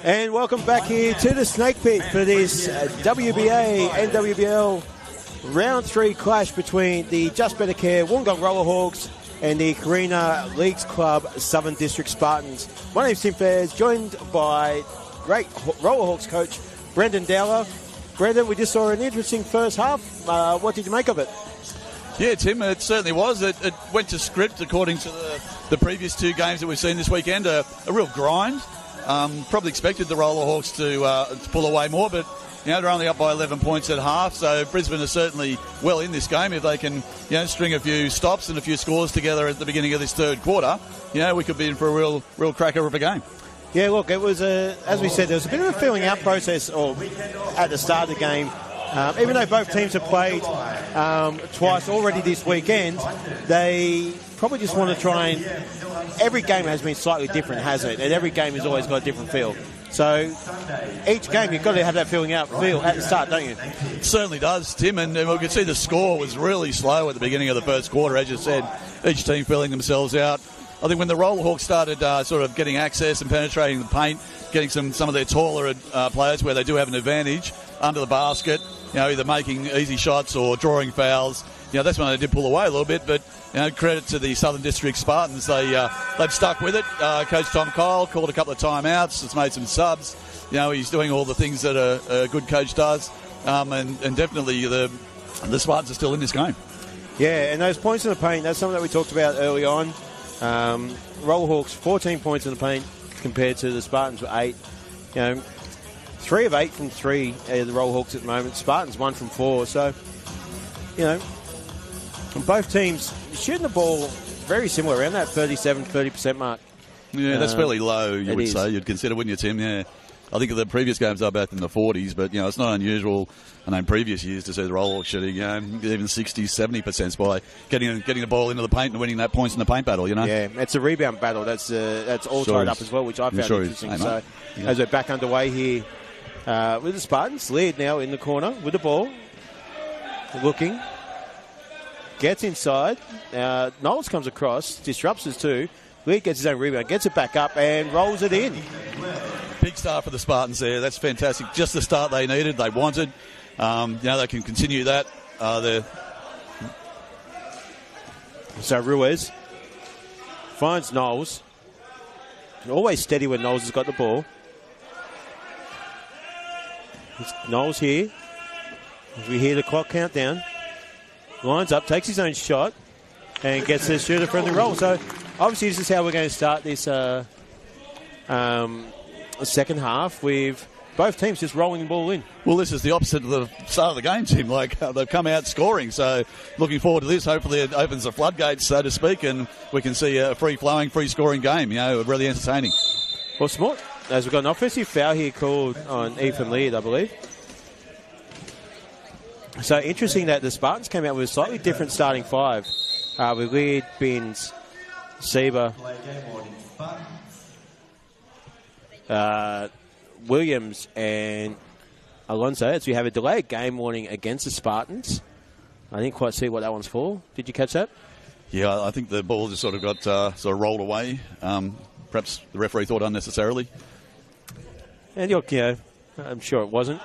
And welcome back here to the Snake Pit for this WBA NWBL Round 3 clash between the Just Better Care Wollongong Rollerhawks and the Carina Leagues Club Southern District Spartans. My name's Tim Fairs, joined by great Rollerhawks coach Brendan Dowler. Brendan, we just saw an interesting first half. What did you make of it? Yeah, Tim, it certainly was. It went to script according to the previous two games that we've seen this weekend. A real grind. Probably expected the Rollerhawks to pull away more, but they're only up by 11 points at half. So Brisbane are certainly well in this game. If they can string a few stops and a few scores together at the beginning of this third quarter, we could be in for a real cracker of a game. Yeah, look, it was as we said, there was a bit of a filling out process at the start of the game. Even though both teams have played twice already this weekend, they probably just want to try and... Every game has been slightly different, hasn't it? And every game has always got a different feel. So each game, you've got to have that filling out feel at the start, don't you? It certainly does, Tim. And we could see the score was really slow at the beginning of the first quarter, as you said. Each team filling themselves out. I think when the Rollerhawks started sort of getting access and penetrating the paint, getting some of their taller players where they do have an advantage under the basket, either making easy shots or drawing fouls, that's when they did pull away a little bit. But credit to the Southern District Spartans, they've stuck with it. Coach Tom Kyle called a couple of timeouts, has made some subs. He's doing all the things that a good coach does, and definitely the Spartans are still in this game. Yeah, and those points in the paint, that's something that we talked about early on. Rollerhawks 14 points in the paint compared to the Spartans with 8. 3 of 8 from 3 the Rollerhawks at the moment. Spartans 1 from 4. So, both teams shooting the ball very similar, around that 30% mark. Yeah, that's fairly low, you would say. You'd consider, wouldn't you, Tim? Yeah. I think the previous games are both in the 40s, but, it's not unusual, in previous years to see the Rollerhawks shooting, even 60s, 70% by getting the ball into the paint and winning that points in the paint battle, Yeah, it's a rebound battle. That's all tied up as well, which I found interesting. As we're back underway here with the Spartans, Laird now in the corner with the ball, looking. Gets inside. Knowles comes across, disrupts us too. Laird gets his own rebound, gets it back up and rolls it in. Big start for the Spartans there. That's fantastic. Just the start they needed, they wanted. They can continue that. So Ruiz finds Knowles. Always steady when Knowles has got the ball. It's Knowles here. As we hear the clock count down. Lines up, takes his own shot, and gets the shooter from the roll. So, obviously, this is how we're going to start this second half with both teams just rolling the ball in. Well, this is the opposite of the start of the game, Tim. They've come out scoring. So, looking forward to this. Hopefully, it opens the floodgates, so to speak, and we can see a free-flowing, free-scoring game. Really entertaining. Well, smart. As we've got an offensive foul here called on Ethan Laird, I believe. So interesting that the Spartans came out with a slightly different starting five with Laird, Binns, Sieber, Williams and Alonso. As we have a delayed game warning against the Spartans. I didn't quite see what that one's for. Did you catch that? Yeah, I think the ball just sort of got rolled away. Perhaps the referee thought unnecessarily. And I'm sure it wasn't.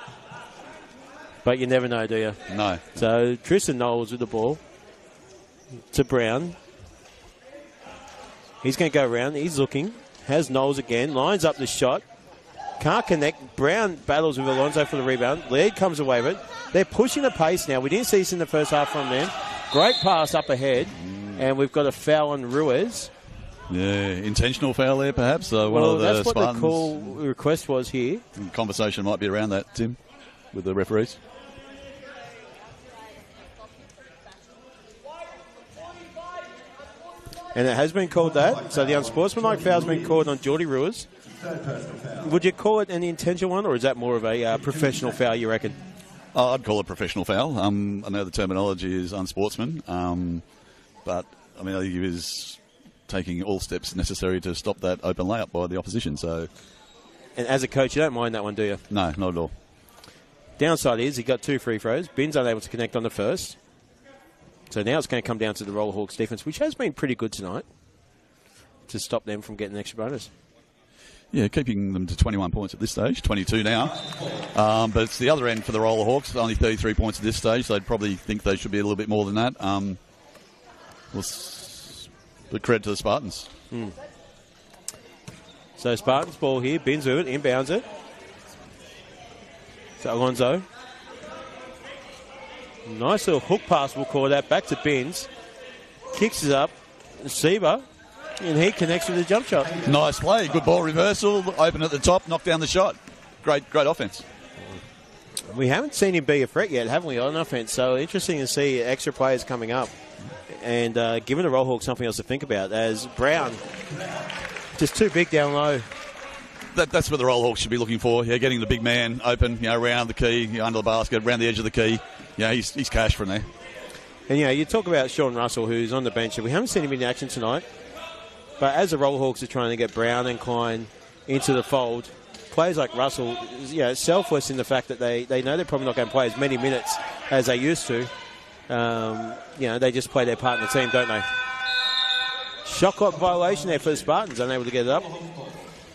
But you never know, do you? No. So Tristan Knowles with the ball to Brown. He's going to go around. He's looking. Has Knowles again. Lines up the shot. Can't connect. Brown battles with Alonso for the rebound. Laird comes away with it. They're pushing the pace now. We didn't see this in the first half from them. Great pass up ahead. And we've got a foul on Ruiz. Yeah, intentional foul there, perhaps. One of the that's what Spartans. The call request was here. Conversation might be around that, Tim, with the referees. And it has been called that. So the unsportsmanlike foul has been called on Geordie Ruiz. Would you call it an intentional one, or is that more of a professional foul, you reckon? I'd call it a professional foul. I know the terminology is unsportsman, but I think he was taking all steps necessary to stop that open layup by the opposition. So, and as a coach, you don't mind that one, do you? No, not at all. Downside is he got 2 free throws. Binns unable to connect on the first. So now it's going to come down to the Rollerhawks defense, which has been pretty good tonight, to stop them from getting an extra bonus. Yeah, keeping them to 21 points at this stage, 22 now. But it's the other end for the Roller Hawks, only 33 points at this stage, so I'd probably think they should be a little bit more than that. But credit to the Spartans. So Spartans ball here, bins with it, inbounds it. So Alonso. Nice little hook pass, we'll call that, back to Bins. Kicks it up, Sieber, and he connects with the jump shot. Nice play, good ball reversal, open at the top, knock down the shot. Great offense. We haven't seen him be a threat yet, haven't we, on offense? So interesting to see extra players coming up and giving the Rollhawks something else to think about, as Brown just too big down low. That's what the Rollhawks should be looking for. Yeah, getting the big man open, around the key, under the basket, around the edge of the key. Yeah, he's cash from there. And you talk about Sean Russell, who's on the bench. We haven't seen him in action tonight. But as the Rollhawks are trying to get Brown and Klein into the fold, players like Russell, selfless in the fact that they know they're probably not going to play as many minutes as they used to. They just play their part in the team, don't they? Shot clock violation there for the Spartans, unable to get it up.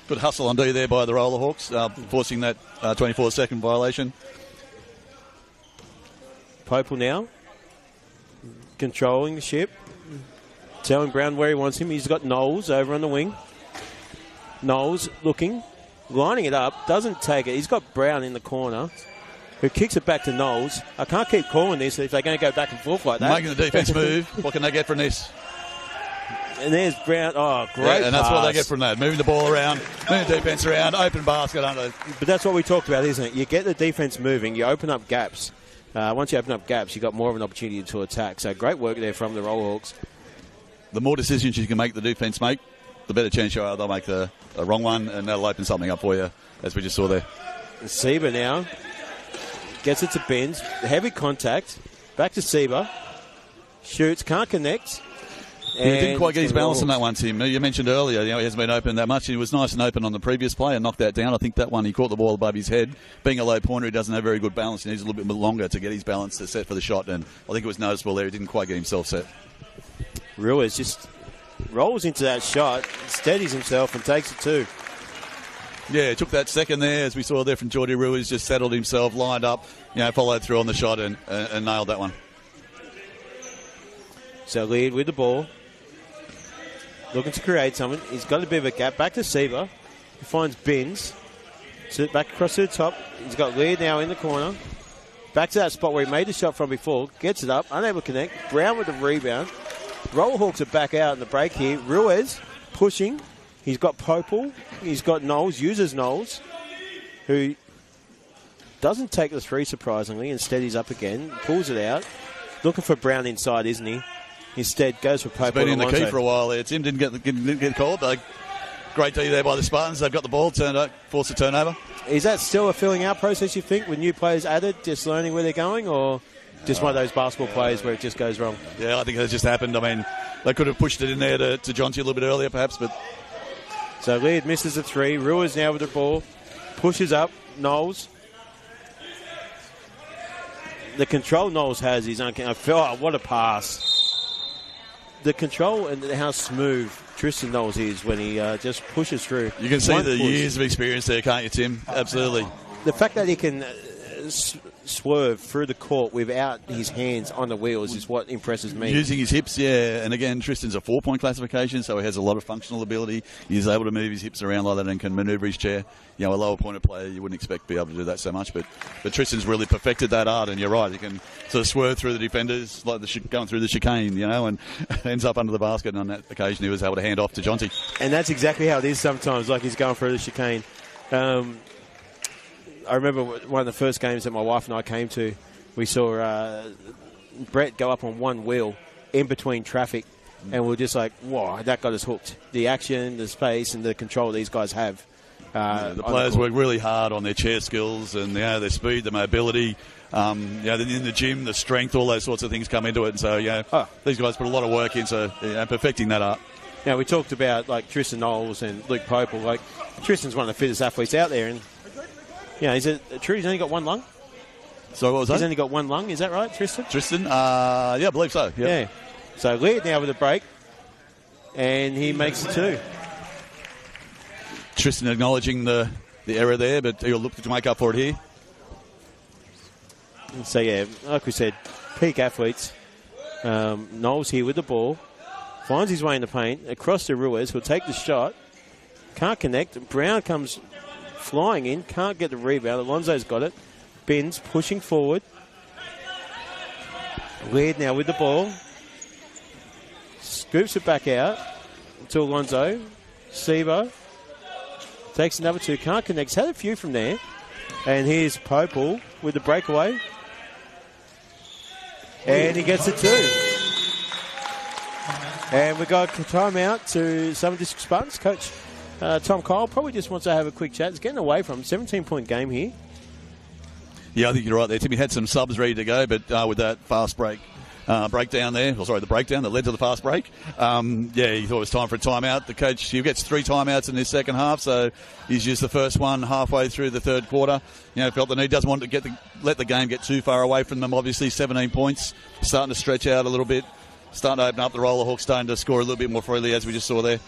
Good hustle on D there by the Rollerhawks, forcing that 24-second violation. Popel now, controlling the ship, telling Brown where he wants him. He's got Knowles over on the wing. Knowles looking, lining it up, doesn't take it. He's got Brown in the corner, who kicks it back to Knowles. I can't keep calling this if they're going to go back and forth like that. Making the defence move. What can they get from this? And there's Brown. Oh, great and that's what they get from that. Moving the ball around, moving the defence around, open basket under. But that's what we talked about, isn't it? You get the defence moving, you open up gaps. Once you open up gaps, you've got more of an opportunity to attack. So great work there from the Rollhawks. The more decisions you can make the defence make, the better chance you are they'll make a wrong one, and that'll open something up for you, as we just saw there. Sieber now gets it to Benz. Heavy contact. Back to Sieber. Shoots, can't connect. He didn't quite get his balance on that one, Tim. You mentioned earlier, he hasn't been open that much. He was nice and open on the previous play and knocked that down. I think that one, he caught the ball above his head. Being a low pointer, he doesn't have very good balance. He needs a little bit longer to get his balance to set for the shot, and I think it was noticeable there. He didn't quite get himself set. Ruiz just rolls into that shot, steadies himself and takes it too. Yeah, took that second there, as we saw there from Jordy Ruiz, just settled himself, lined up, followed through on the shot and nailed that one. So Lead with the ball. Looking to create something. He's got a bit of a gap. Back to Sieber. He finds Bins. So back across to the top. He's got Lead now in the corner. Back to that spot where he made the shot from before. Gets it up. Unable to connect. Brown with the rebound. Rollhawks are back out in the break here. Ruiz pushing. He's got Popel. He's got Knowles. Uses Knowles. Who doesn't take the three, surprisingly. Instead, he's up again. Pulls it out. Looking for Brown inside, isn't he? Instead, goes for Popel. He's been in the key for a while there. Tim didn't get called. Great D there by the Spartans. They've got the ball, forced a turnover. Is that still a filling out process, you think, with new players added, just learning where they're going, or just one of those basketball plays where it just goes wrong? Yeah, I think that's just happened. I mean, they could have pushed it in there to Jonty a little bit earlier, perhaps, but... So Lead misses a three. Ruiz now with the ball. Pushes up. Knowles. The control Knowles has is uncanny. Oh, what a pass. The control and how smooth Tristan Knowles is when he just pushes through. You can see the years of experience there, can't you, Tim? Absolutely. The fact that he can swerve through the court without his hands on the wheels is what impresses me. Using his hips, yeah. And again, Tristan's a 4-point classification, so he has a lot of functional ability. He's able to move his hips around like that and can manoeuvre his chair. A lower pointed player, you wouldn't expect to be able to do that so much. But Tristan's really perfected that art, and you're right. He can sort of swerve through the defenders, like going through the chicane, and ends up under the basket. And on that occasion, he was able to hand off to Jonty. And that's exactly how it is sometimes, like he's going through the chicane. I remember one of the first games that my wife and I came to, we saw Brett go up on one wheel in between traffic, and we were just like, wow, that got us hooked. The action, the space, and the control these guys have. The players work really hard on their chair skills and their speed, their mobility. In the gym, the strength, all those sorts of things come into it. And so, these guys put a lot of work into perfecting that art. Now, we talked about like Tristan Knowles and Luke Popel. Like, Tristan's one of the fittest athletes out there, and is it true he's only got one lung? So what was that? He's only got one lung, is that right, Tristan? I believe so. Yep. Yeah. So Lead now with a break, and he makes it two. Tristan acknowledging the error there, but he'll look to make up for it here. So, yeah, like we said, peak athletes. Knowles here with the ball. Finds his way in the paint. Across to Ruiz. Will take the shot. Can't connect. Brown comes flying in. Can't get the rebound. Alonso's got it. Ben's pushing forward. Laird now with the ball. Scoops it back out to Alonso. Sebo takes another two. Can't connect. He's had a few from there. And here's Popel with the breakaway. And he gets it too. And we got a timeout to Southern District Spartans. Coach Tom Kyle probably just wants to have a quick chat. It's getting away from 17-point game here. Yeah, I think you're right there, Tim. He had some subs ready to go, but with that fast breakdown there, the breakdown that led to the fast break, he thought it was time for a timeout. The coach, he gets 3 timeouts in this second half, so he's used the first one halfway through the third quarter. Felt the need, doesn't want to let the game get too far away from them. Obviously, 17 points, starting to stretch out a little bit, starting to open up. The Roller Hawks starting to score a little bit more freely, as we just saw there.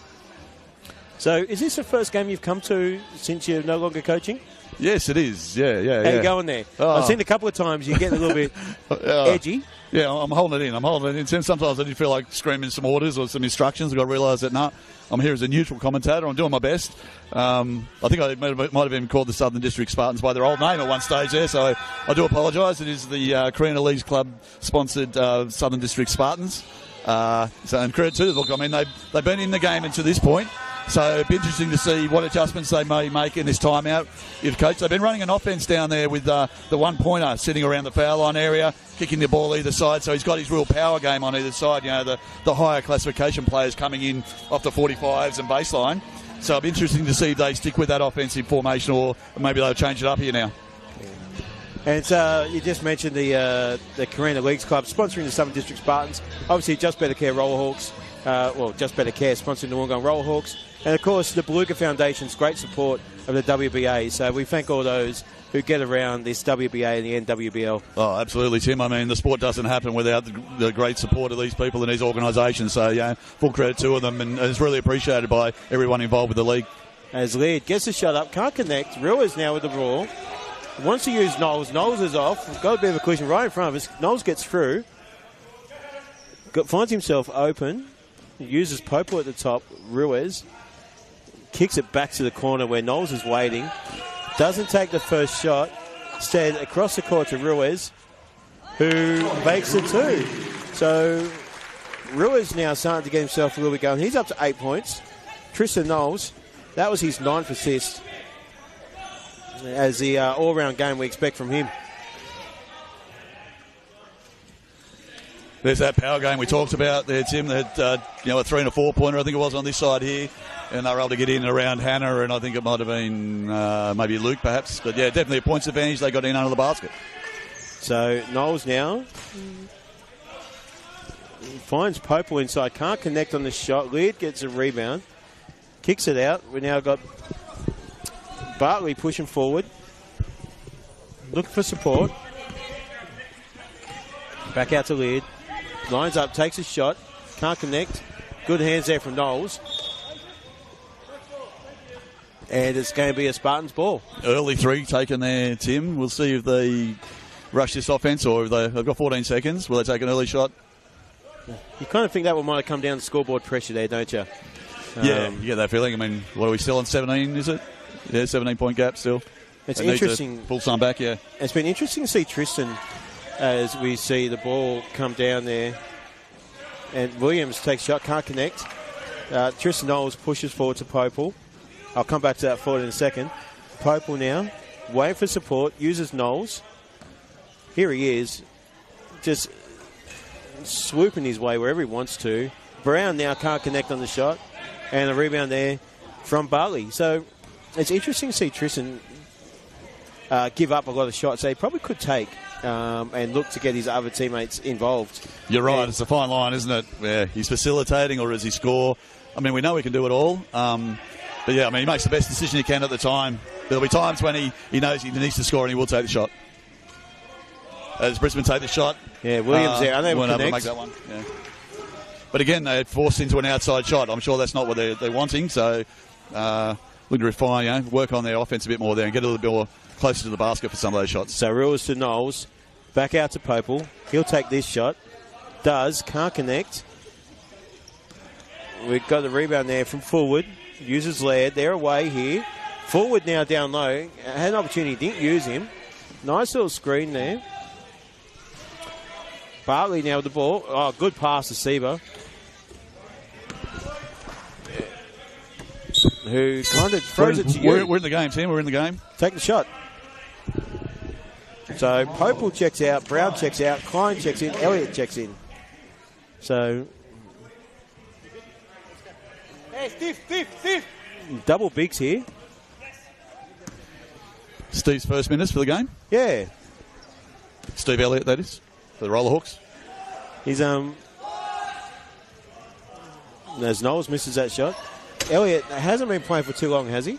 So, is this the first game you've come to since you're no longer coaching? Yes, it is. Yeah. How you going there? I've seen a couple of times you get a little bit edgy. Yeah, I'm holding it in. Sometimes I do feel like screaming some orders or some instructions. I've got to realise that, I'm here as a neutral commentator. I'm doing my best. I think I might have even called the Southern District Spartans by their old name at one stage there, so I do apologise. It is the Carina Leagues Club sponsored Southern District Spartans. And credit to them. Look, I mean, they've been in the game until this point. So it'd be interesting to see what adjustments they may make in this timeout. Coach, they've been running an offense down there with the one-pointer sitting around the foul line area, kicking the ball either side. So he's got his real power game on either side. The higher classification players coming in off the 45s and baseline. So it'll be interesting to see if they stick with that offensive formation or maybe they'll change it up here now. And you just mentioned the Carina Leagues Club sponsoring the Southern District Spartans. Obviously, Just Better Care Rollerhawks. Just Better Care sponsoring the Wollongong Rollerhawks. And, of course, the Beluga Foundation's great support of the WBA. So we thank all those who get around this WBA and the NWBL. Oh, absolutely, Tim. I mean, the sport doesn't happen without the great support of these people and these organisations. So, full credit to them, and it's really appreciated by everyone involved with the league. As Laird gets the shot up, can't connect. Ruiz now with the ball. Wants to use Knowles. Knowles is off. Got a bit of a collision right in front of us. Knowles gets through. Finds himself open. Uses Popel at the top. Ruiz kicks it back to the corner where Knowles is waiting. Doesn't take the first shot. Instead, across the court to Ruiz, who makes it too. So Ruiz now starting to get himself a little bit going. He's up to 8 points. Tristan Knowles, that was his 9th assist. As the all-round game we expect from him. There's that power game we talked about there, Tim. That a 3 and a 4-pointer, I think it was on this side here, and they were able to get in around Hannah, and I think it might have been maybe Luke, perhaps. But yeah, definitely a points advantage. They got in under the basket. So Knowles now finds Popel inside, can't connect on the shot. Laird gets a rebound, kicks it out. We now got Bartley pushing forward, looking for support. Back out to Laird. Lines up, takes a shot. Can't connect. Good hands there from Knowles. And it's going to be a Spartans ball. Early 3 taken there, Tim. We'll see if they rush this offense or if they've got 14 seconds. Will they take an early shot? You kind of think that one might have come down to scoreboard pressure there, don't you? Yeah, you get that feeling. I mean, what are we still on 17, is it? Yeah, 17-point gap still. It's interesting. Pull some back, yeah. It's been interesting to see Tristan as we see the ball come down there. And Williams takes shot, can't connect. Tristan Knowles pushes forward to Popel. I'll come back to that forward in a second. Popel now, waiting for support, uses Knowles. Here he is, just swooping his way wherever he wants to. Brown now can't connect on the shot. And a rebound there from Barley. So it's interesting to see Tristan give up a lot of shots they probably could take and look to get his other teammates involved. You're right, it's a fine line, isn't it? Yeah, he's facilitating or does he score? I mean, we know he can do it all. But yeah, I mean, he makes the best decision he can at the time. There'll be times when he knows he needs to score and he will take the shot. As Brisbane take the shot. Yeah, Williams there. Unable to make that one. Yeah. But again, they're forced into an outside shot. I'm sure that's not what they're wanting. So looking to refine, work on their offense a bit more there and get a little bit more closer to the basket for some of those shots. So Rules to Knowles, back out to Popel. He'll take this shot. Can't connect. We've got the rebound there from Forward. Uses Laird. They're away here. Forward now down low. Had an opportunity, didn't use him. Nice little screen there. Bartley now with the ball. Oh, good pass to Sieber, who kind of throws it to you. We're in the game, Tim. We're in the game. Take the shot. So Popel checks out, Brown checks out, Klein checks in, Elliott checks in. So double bigs here. Steve's first minutes for the game. Yeah. Steve Elliott, that is, for the Rollerhawks. He's as Knowles misses that shot. Elliott hasn't been playing for too long, has he?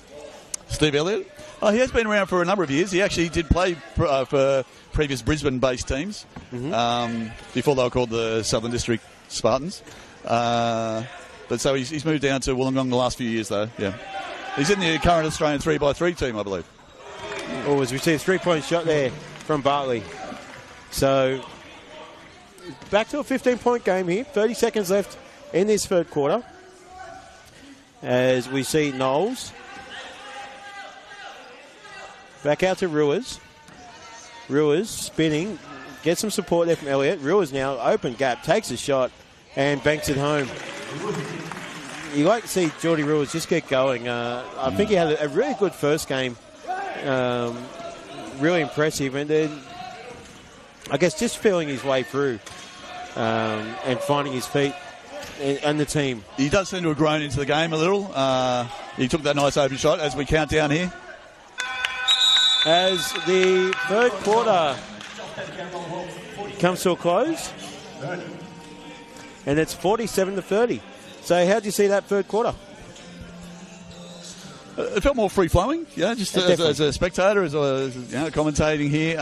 Steve Elliott? Oh, he has been around for a number of years. He actually did play for previous Brisbane-based teams before they were called the Southern District Spartans. But so he's moved down to Wollongong the last few years, though. Yeah, he's in the current Australian 3x3 team, I believe. Oh, as we see a three-point shot there from Bartley. So back to a 15-point game here. 30 seconds left in this third quarter. As we see Knowles. Back out to Ruiz. Ruiz spinning. Gets some support there from Elliott. Ruiz now open gap. Takes a shot and banks it home. You like to see Geordie Ruiz just get going. I think he had a really good first game. Really impressive. And then, I guess, just feeling his way through and finding his feet and the team. He does seem to have grown into the game a little. He took that nice open shot as we count down here. As the third quarter comes to a close, and it's 47-30. So how do you see that third quarter? It felt more free-flowing, just as a spectator, as commentating here.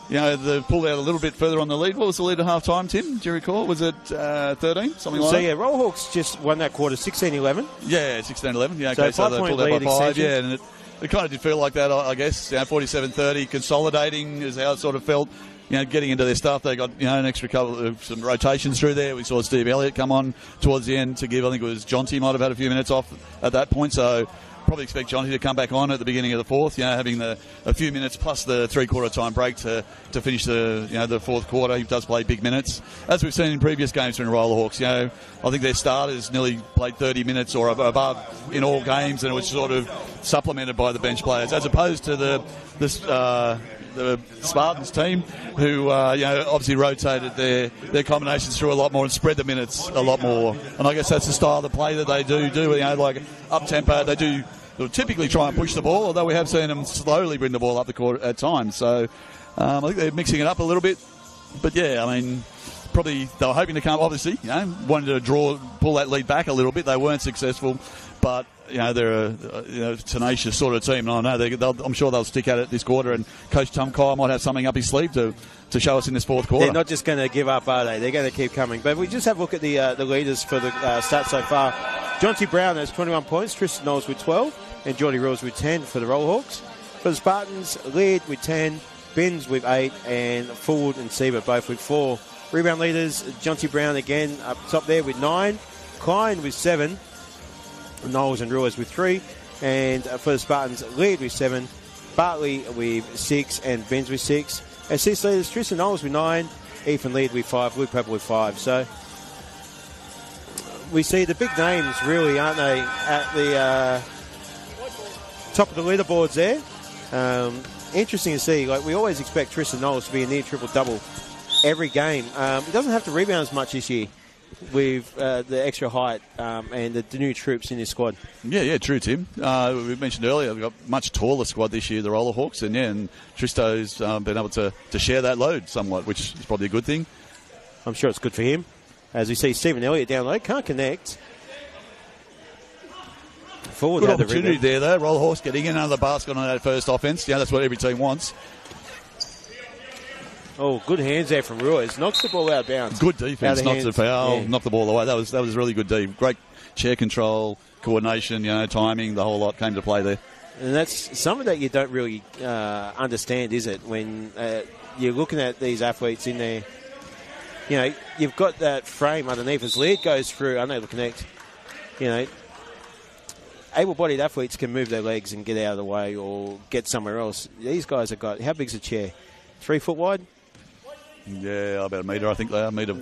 They pulled out a little bit further on the lead. What was the lead at half-time, Tim? Do you recall? Was it 13? Something like that? So, yeah, Rollerhawks just won that quarter 16-11. Yeah, 16-11. Yeah, okay, so they pulled out by 5. Yeah, and it kind of did feel like that, I guess. 47-30, consolidating is how it sort of felt. Getting into their stuff. They got, an extra couple of some rotations through there. We saw Steve Elliott come on towards the end to give, I think it was Jonty might have had a few minutes off at that point. So probably expect Jonty to come back on at the beginning of the fourth, having a few minutes plus the three-quarter time break to finish the fourth quarter. He does play big minutes. As we've seen in previous games from the Rollerhawks, I think their starters nearly played 30 minutes or above in all games, and it was sort of supplemented by the bench players, as opposed to the Spartans team, who obviously rotated their combinations through a lot more and spread the minutes a lot more. And I guess that's the style of play that they do. Like up tempo, they'll typically try and push the ball, although we have seen them slowly bring the ball up the court at times. So I think they're mixing it up a little bit. But yeah, I mean, probably they were hoping to come, obviously, wanted to pull that lead back a little bit. They weren't successful, but they're a tenacious sort of team, and I know I'm sure they'll stick at it this quarter. And Coach Tom Kyle might have something up his sleeve to show us in this fourth quarter. They're not just going to give up, are they? They're going to keep coming. But we just have a look at the leaders for the stats so far. Jonty Brown has 21 points, Tristan Knowles with 12, and Geordie Rules with 10 for the Rollerhawks. For the Spartans, Laird with 10, Binns with 8, and Forward and Sieber both with 4. Rebound leaders, Jonty Brown again up top there with 9, Klein with 7, Knowles and Ruiz with 3, and for the Spartans, Laird with 7, Bartley with 6, and Binns with 6. Assist leaders, Tristan Knowles with 9, Ethan Laird with 5, Luke Pepper with 5. So we see the big names really, aren't they, at the top of the leaderboards there. Interesting to see. Like, we always expect Tristan Knowles to be a near triple-double every game. He doesn't have to rebound as much this year with the extra height and the new troops in his squad. Yeah, true, Tim. We mentioned earlier, we've got a much taller squad this year, the Rollerhawks, and Tristo's been able to share that load somewhat, which is probably a good thing. I'm sure it's good for him. As we see Stephen Elliott down low, can't connect. Forward good opportunity there, though. Rollerhawks getting in under the basket on that first offense. That's what every team wants. Oh, good hands there from Ruiz. Knocks the ball out of bounds. Good defense, knocks the foul, Yeah. knocked the ball away. That was really good D. Great chair control, coordination, timing, the whole lot came to play there. And that's something that you don't really understand, is it? When you're looking at these athletes in there, you've got that frame underneath. As lead goes through, unable to connect, able-bodied athletes can move their legs and get out of the way or get somewhere else. These guys have got, how big's a chair? 3 foot wide? Yeah, about a metre, I think they are. Metre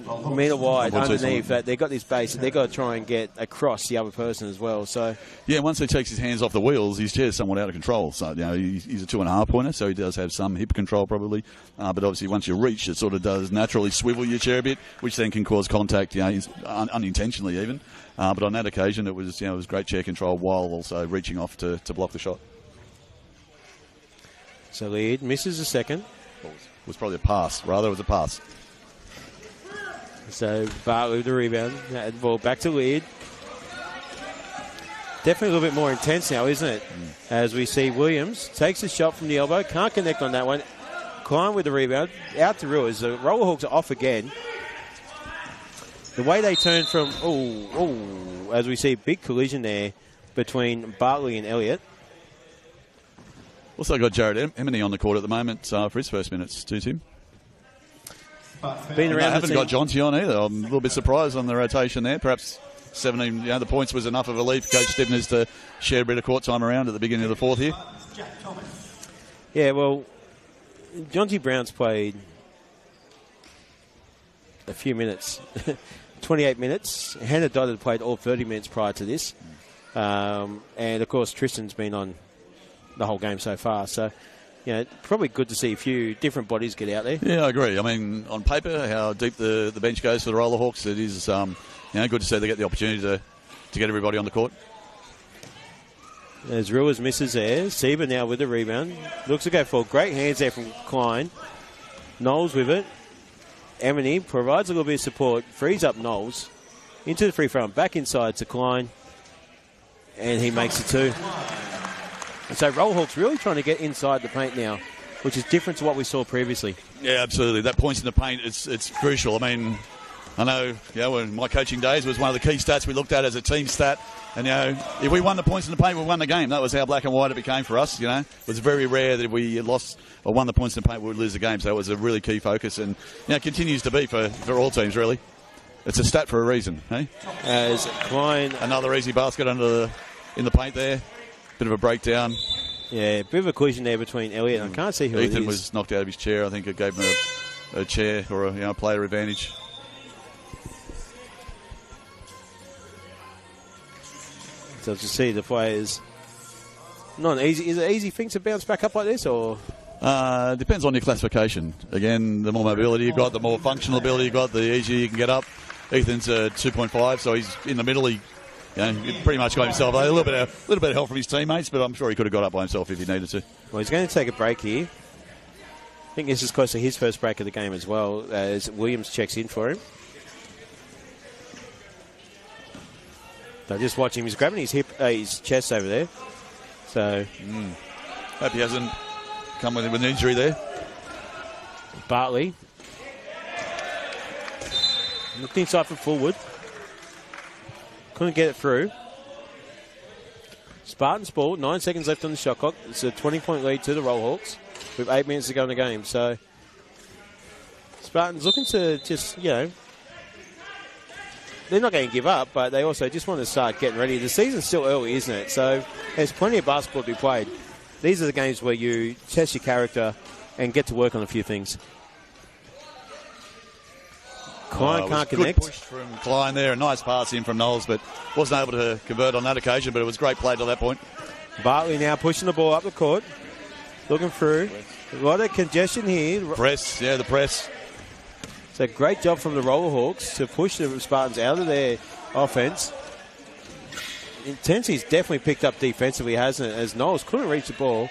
wide underneath that. They've got this base and they've got to try and get across the other person as well. So yeah, once he takes his hands off the wheels, his chair's somewhat out of control. So, he's a 2.5 pointer, so he does have some hip control probably. But obviously, once you reach, it sort of does naturally swivel your chair a bit, which then can cause contact, unintentionally even. But on that occasion, it was great chair control while also reaching off to block the shot. So lead misses a second. It was probably a pass. Rather, it was a pass. So Bartley with the rebound. Ball back to lead. Definitely a little bit more intense now, isn't it? As we see Williams takes a shot from the elbow. Can't connect on that one. Klein with the rebound. Out to Ruiz. The Roller Hawks are off again. The way they turn from... as we see big collision there between Bartley and Elliott. Also got Jared Emini on the court at the moment for his first minutes too, Tim. Been around. I haven't got Jonty on either. I'm a little bit surprised on the rotation there. Perhaps 17, the points was enough of a leap. Coach Stibbners to share a bit of court time around at the beginning of the fourth here. Yeah, well, Jonty Brown's played a few minutes, 28 minutes. Hannah Dodd had played all 30 minutes prior to this. And, of course, Tristan's been on the whole game so far. So, probably good to see a few different bodies get out there. Yeah, I agree. I mean, on paper, how deep the bench goes for the Roller Hawks, it is good to see they get the opportunity to get everybody on the court. As Ruiz misses there. Sieber now with the rebound. Looks to go for great hands there from Klein. Knowles with it. Emini provides a little bit of support. Frees up Knowles. Into the free throw. Back inside to Klein. And he makes it 2. And so Roll Hawks really trying to get inside the paint now, which is different to what we saw previously. Yeah, absolutely. That points in the paint, it's crucial. I mean, I know, in my coaching days, it was one of the key stats we looked at as a team stat. And, if we won the points in the paint, we won the game. That was how black and white it became for us, It was very rare that if we lost or won the points in the paint, we would lose the game. So it was a really key focus and, continues to be for all teams, really. It's a stat for a reason, hey? As Klein... Another easy basket in the paint there. Bit of a breakdown. Yeah, bit of a collision there between Elliott. I can't see who Ethan it is. was knocked out of his chair. I think it gave him a chair or a player advantage. So to see the players, not an easy. Is it an easy thing to bounce back up like this, or? Depends on your classification. Again, the more mobility you've got, the more functional ability you've got, the easier you can get up. Ethan's a 2.5, so he's in the middle. He pretty much got himself a little bit of help from his teammates, but I'm sure he could have got up by himself if he needed to. Well, he's going to take a break here. I think this is close to his first break of the game as well, as Williams checks in for him. So just watching him, he's grabbing his chest over there. So hope he hasn't come with an injury there. Bartley looked inside for forward. Couldn't get it through. Spartans ball, 9 seconds left on the shot clock. It's a 20-point lead to the Roll Hawks with 8 minutes to go in the game. So Spartans looking to just, they're not going to give up, but they also just want to start getting ready. The season's still early, isn't it? So there's plenty of basketball to be played. These are the games where you test your character and get to work on a few things. Klein can't connect. Good push from Klein there. A nice pass in from Knowles, but wasn't able to convert on that occasion, but it was great play to that point. Bartley now pushing the ball up the court. Looking through. A lot of congestion here. Press, the press. It's a great job from the Roller Hawks to push the Spartans out of their offense. Intensity's definitely picked up defensively, hasn't it? As Knowles couldn't reach the ball.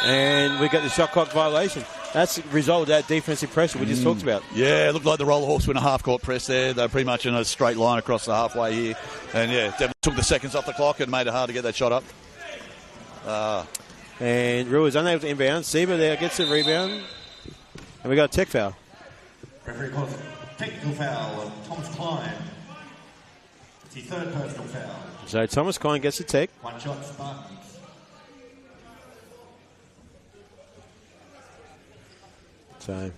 And we got the shot clock violation. That's the result of that defensive pressure we just talked about. Yeah, it looked like the Roller Hawks were in a half-court press there. They were pretty much in a straight line across the halfway here. And, definitely took the seconds off the clock and made it hard to get that shot up. And Ruiz unable to inbound. Sieber there gets the rebound. And we got a tech foul. Referee calls technical foul of Thomas Klein. It's his third personal foul. So Thomas Klein gets a tech. One shot, Spartans. So,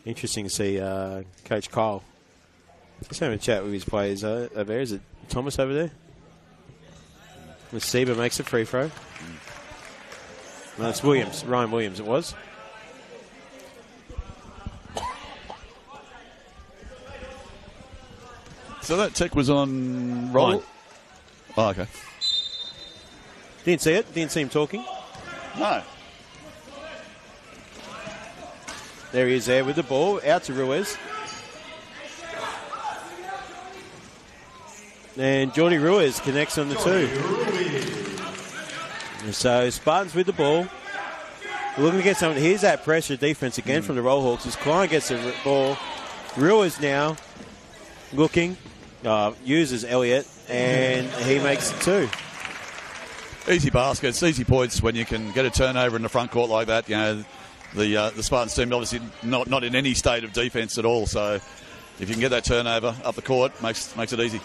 interesting to see Coach Kyle. Just having a chat with his players over there. Is it Thomas over there? Seba makes a free throw. No, it's Williams. Ryan Williams it was. So that tech was on roll? Line. Oh, okay. Didn't see it. Didn't see him talking. No. There he is there with the ball. Out to Ruiz. And Jordy Ruiz connects on the two. So Spartans with the ball. Looking to get something. Here's that pressure defense again from the Rollhawks as Klein gets the ball. Ruiz now looking. Uses Elliott, and he makes it two. Easy baskets, easy points when you can get a turnover in the front court like that. You know, the Spartans team obviously not in any state of defence at all. So if you can get that turnover up the court, makes it easy.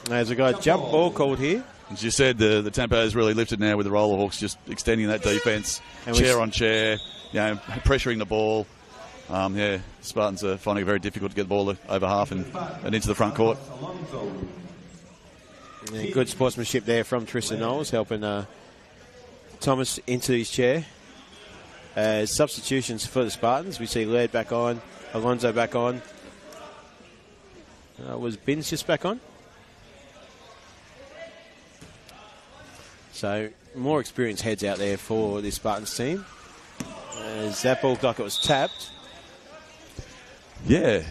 There's a guy jump ball called here. As you said, the tempo has really lifted now with the Rollerhawks just extending that defence, chair on chair, you know, pressuring the ball. Spartans are finding it very difficult to get the ball over half and into the front court. Yeah, good sportsmanship there from Tristan Knowles, helping Thomas into his chair. Substitutions for the Spartans. We see Laird back on, Alonso back on. Was Binns just back on? So more experienced heads out there for the Spartans team. That ball looked like it was tapped. Yeah.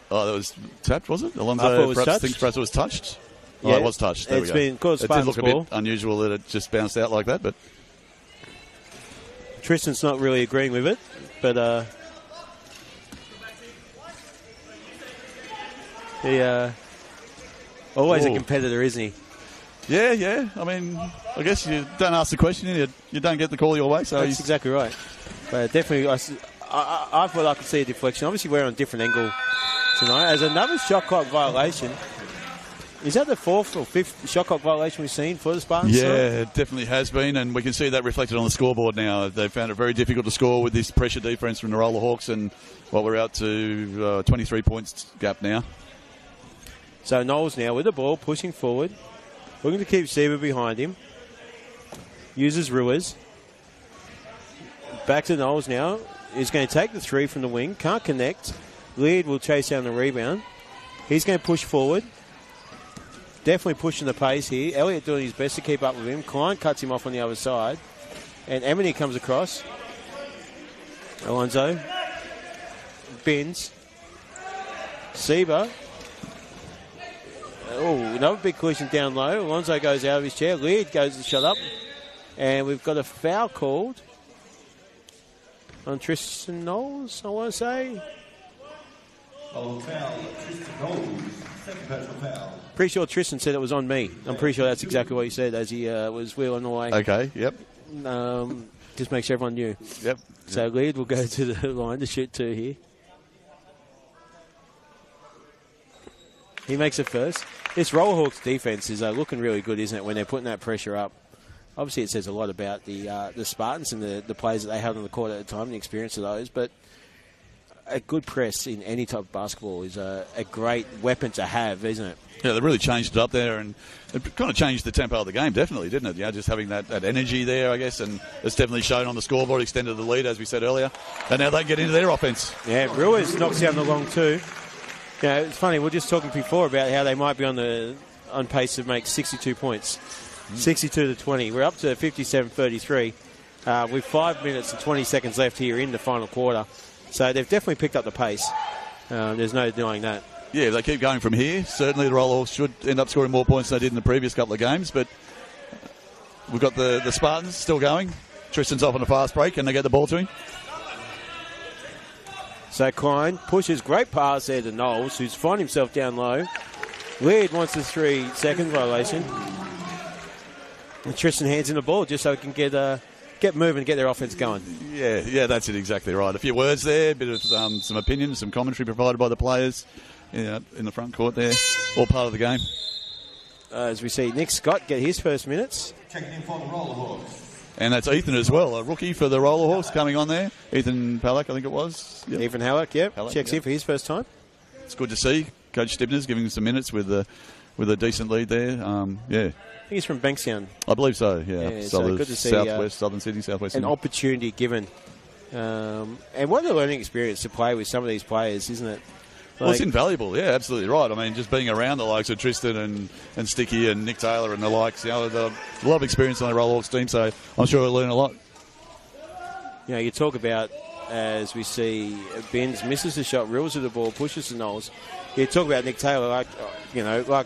Oh, that was tapped, was it? Alonso thinks perhaps it was touched. Yeah, oh, it was touched. There we go. Been called Spartans it did look a bit unusual that it just bounced out like that, but Tristan's not really agreeing with it, but he always a competitor, isn't he? Yeah. I mean, I guess you don't ask the question, you don't get the call your way. So that's exactly right. But definitely, I thought I could see a deflection. Obviously, we're on a different angle tonight. As another shot clock violation. Is that the fourth or fifth shot clock violation we've seen for the Spartans? Yeah, it definitely has been, and we can see that reflected on the scoreboard now. They've found it very difficult to score with this pressure defence from the Rollerhawks, and we're out to 23 points gap now. So Knowles now with the ball, pushing forward. Looking to keep Seba behind him. Uses Ruiz. Back to Knowles now. He's going to take the three from the wing. Can't connect. Laird will chase down the rebound. He's going to push forward. Definitely pushing the pace here. Elliott doing his best to keep up with him. Klein cuts him off on the other side. And Emily comes across. Alonso. Binns. Seba. Oh, another big collision down low. Alonso goes out of his chair. Laird goes to shut up. And we've got a foul called on Tristan Knowles, I want to say. Foul, Tristan Knowles. Second personal foul. Pretty sure Tristan said it was on me. I'm pretty sure that's exactly what he said as he was wheeling away. Okay, yep. Just make sure everyone knew. Yep. So Laird will go to the line to shoot two here. He makes it first. This Rollerhawks defense is looking really good, isn't it, when they're putting that pressure up? Obviously, it says a lot about the Spartans and the players that they had on the court at the time, the experience of those. But a good press in any type of basketball is a great weapon to have, isn't it? Yeah, they really changed it up there, and it kind of changed the tempo of the game, definitely, didn't it? Yeah, just having that energy there, I guess, and it's definitely shown on the scoreboard, extended the lead, as we said earlier. And now they get into their offense. Yeah, Ruiz knocks down the long two. You know, it's funny, we were just talking before about how they might be on pace to make 62 points. 62 to 20. We're up to 57-33 with 5 minutes and 20 seconds left here in the final quarter. So they've definitely picked up the pace. There's no denying that. Yeah, if they keep going from here, certainly the Rollerhawks should end up scoring more points than they did in the previous couple of games. But we've got the Spartans still going. Tristan's off on a fast break, and they get the ball to him. So Klein pushes, great pass there to Knowles, who's found himself down low. Laird wants the 3-second violation. And Tristan hands in the ball just so he can get get moving, get their offense going. Yeah, that's it, exactly right. A few words there, a bit of some opinions, some commentary provided by the players in the front court there. All part of the game. As we see Nick Scott get his first minutes. Checking in for the Rollerhawks. And that's Ethan as well, a rookie for the Rollerhawks coming on there. Ethan Palak, I think it was. Yep. Ethan Halleck, yep. Halleck, Checks in for his first time. It's good to see. Coach Stibner's giving him some minutes with a decent lead there. I think he's from Bankstown. I believe so, yeah. So good to see Southern Sydney, Southwest an Sydney. opportunity given. And what a learning experience to play with some of these players, isn't it? Well, it's invaluable, yeah, absolutely right. I mean, just being around the likes of Tristan and Sticky and Nick Taylor and the likes, a lot of experience on the Rollerhawks team, so I'm sure we'll learn a lot. You talk about, as we see, Benz misses the shot, reels with the ball, pushes the Knowles. You talk about Nick Taylor, like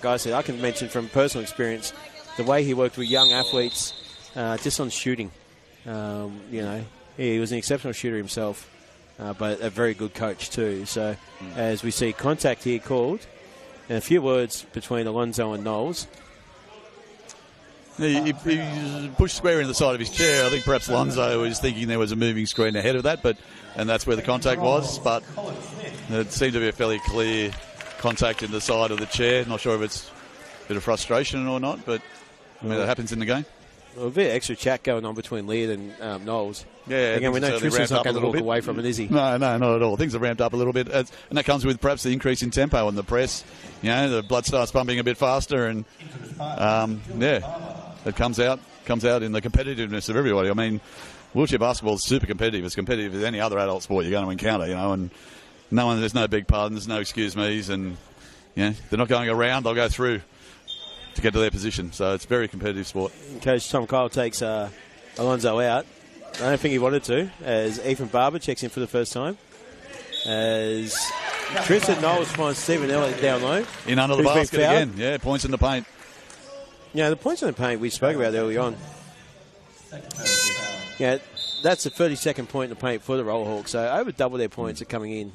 I said, I can mention from personal experience the way he worked with young athletes just on shooting. He was an exceptional shooter himself. But a very good coach too. So as we see contact here called, and a few words between Alonso and Knowles. He pushed square into the side of his chair. I think perhaps Alonso was thinking there was a moving screen ahead of that, and that's where the contact was. But it seemed to be a fairly clear contact in the side of the chair. Not sure if it's a bit of frustration or not, but that happens in the game. Well, a bit of extra chat going on between Leard and Knowles. Yeah, again, we know Tristan's not going to walk away from it, is he? No, not at all. Things have ramped up a little bit, and that comes with perhaps the increase in tempo and the press. The blood starts pumping a bit faster, and it comes out in the competitiveness of everybody. I mean, wheelchair basketball is super competitive. It's competitive as any other adult sport you're going to encounter. And there's no big pardons, no excuse me's, and they're not going around. They'll go through to get to their position. So it's a very competitive sport. Coach Tom Kyle takes Alonso out. I don't think he wanted to, as Ethan Barber checks in for the first time. As Tristan Knowles finds Stephen Elliott down low. In under the basket again. Yeah, points in the paint. The points in the paint we spoke about early on. That's the 32nd point in the paint for the Rollerhawks. So over double their points are coming in.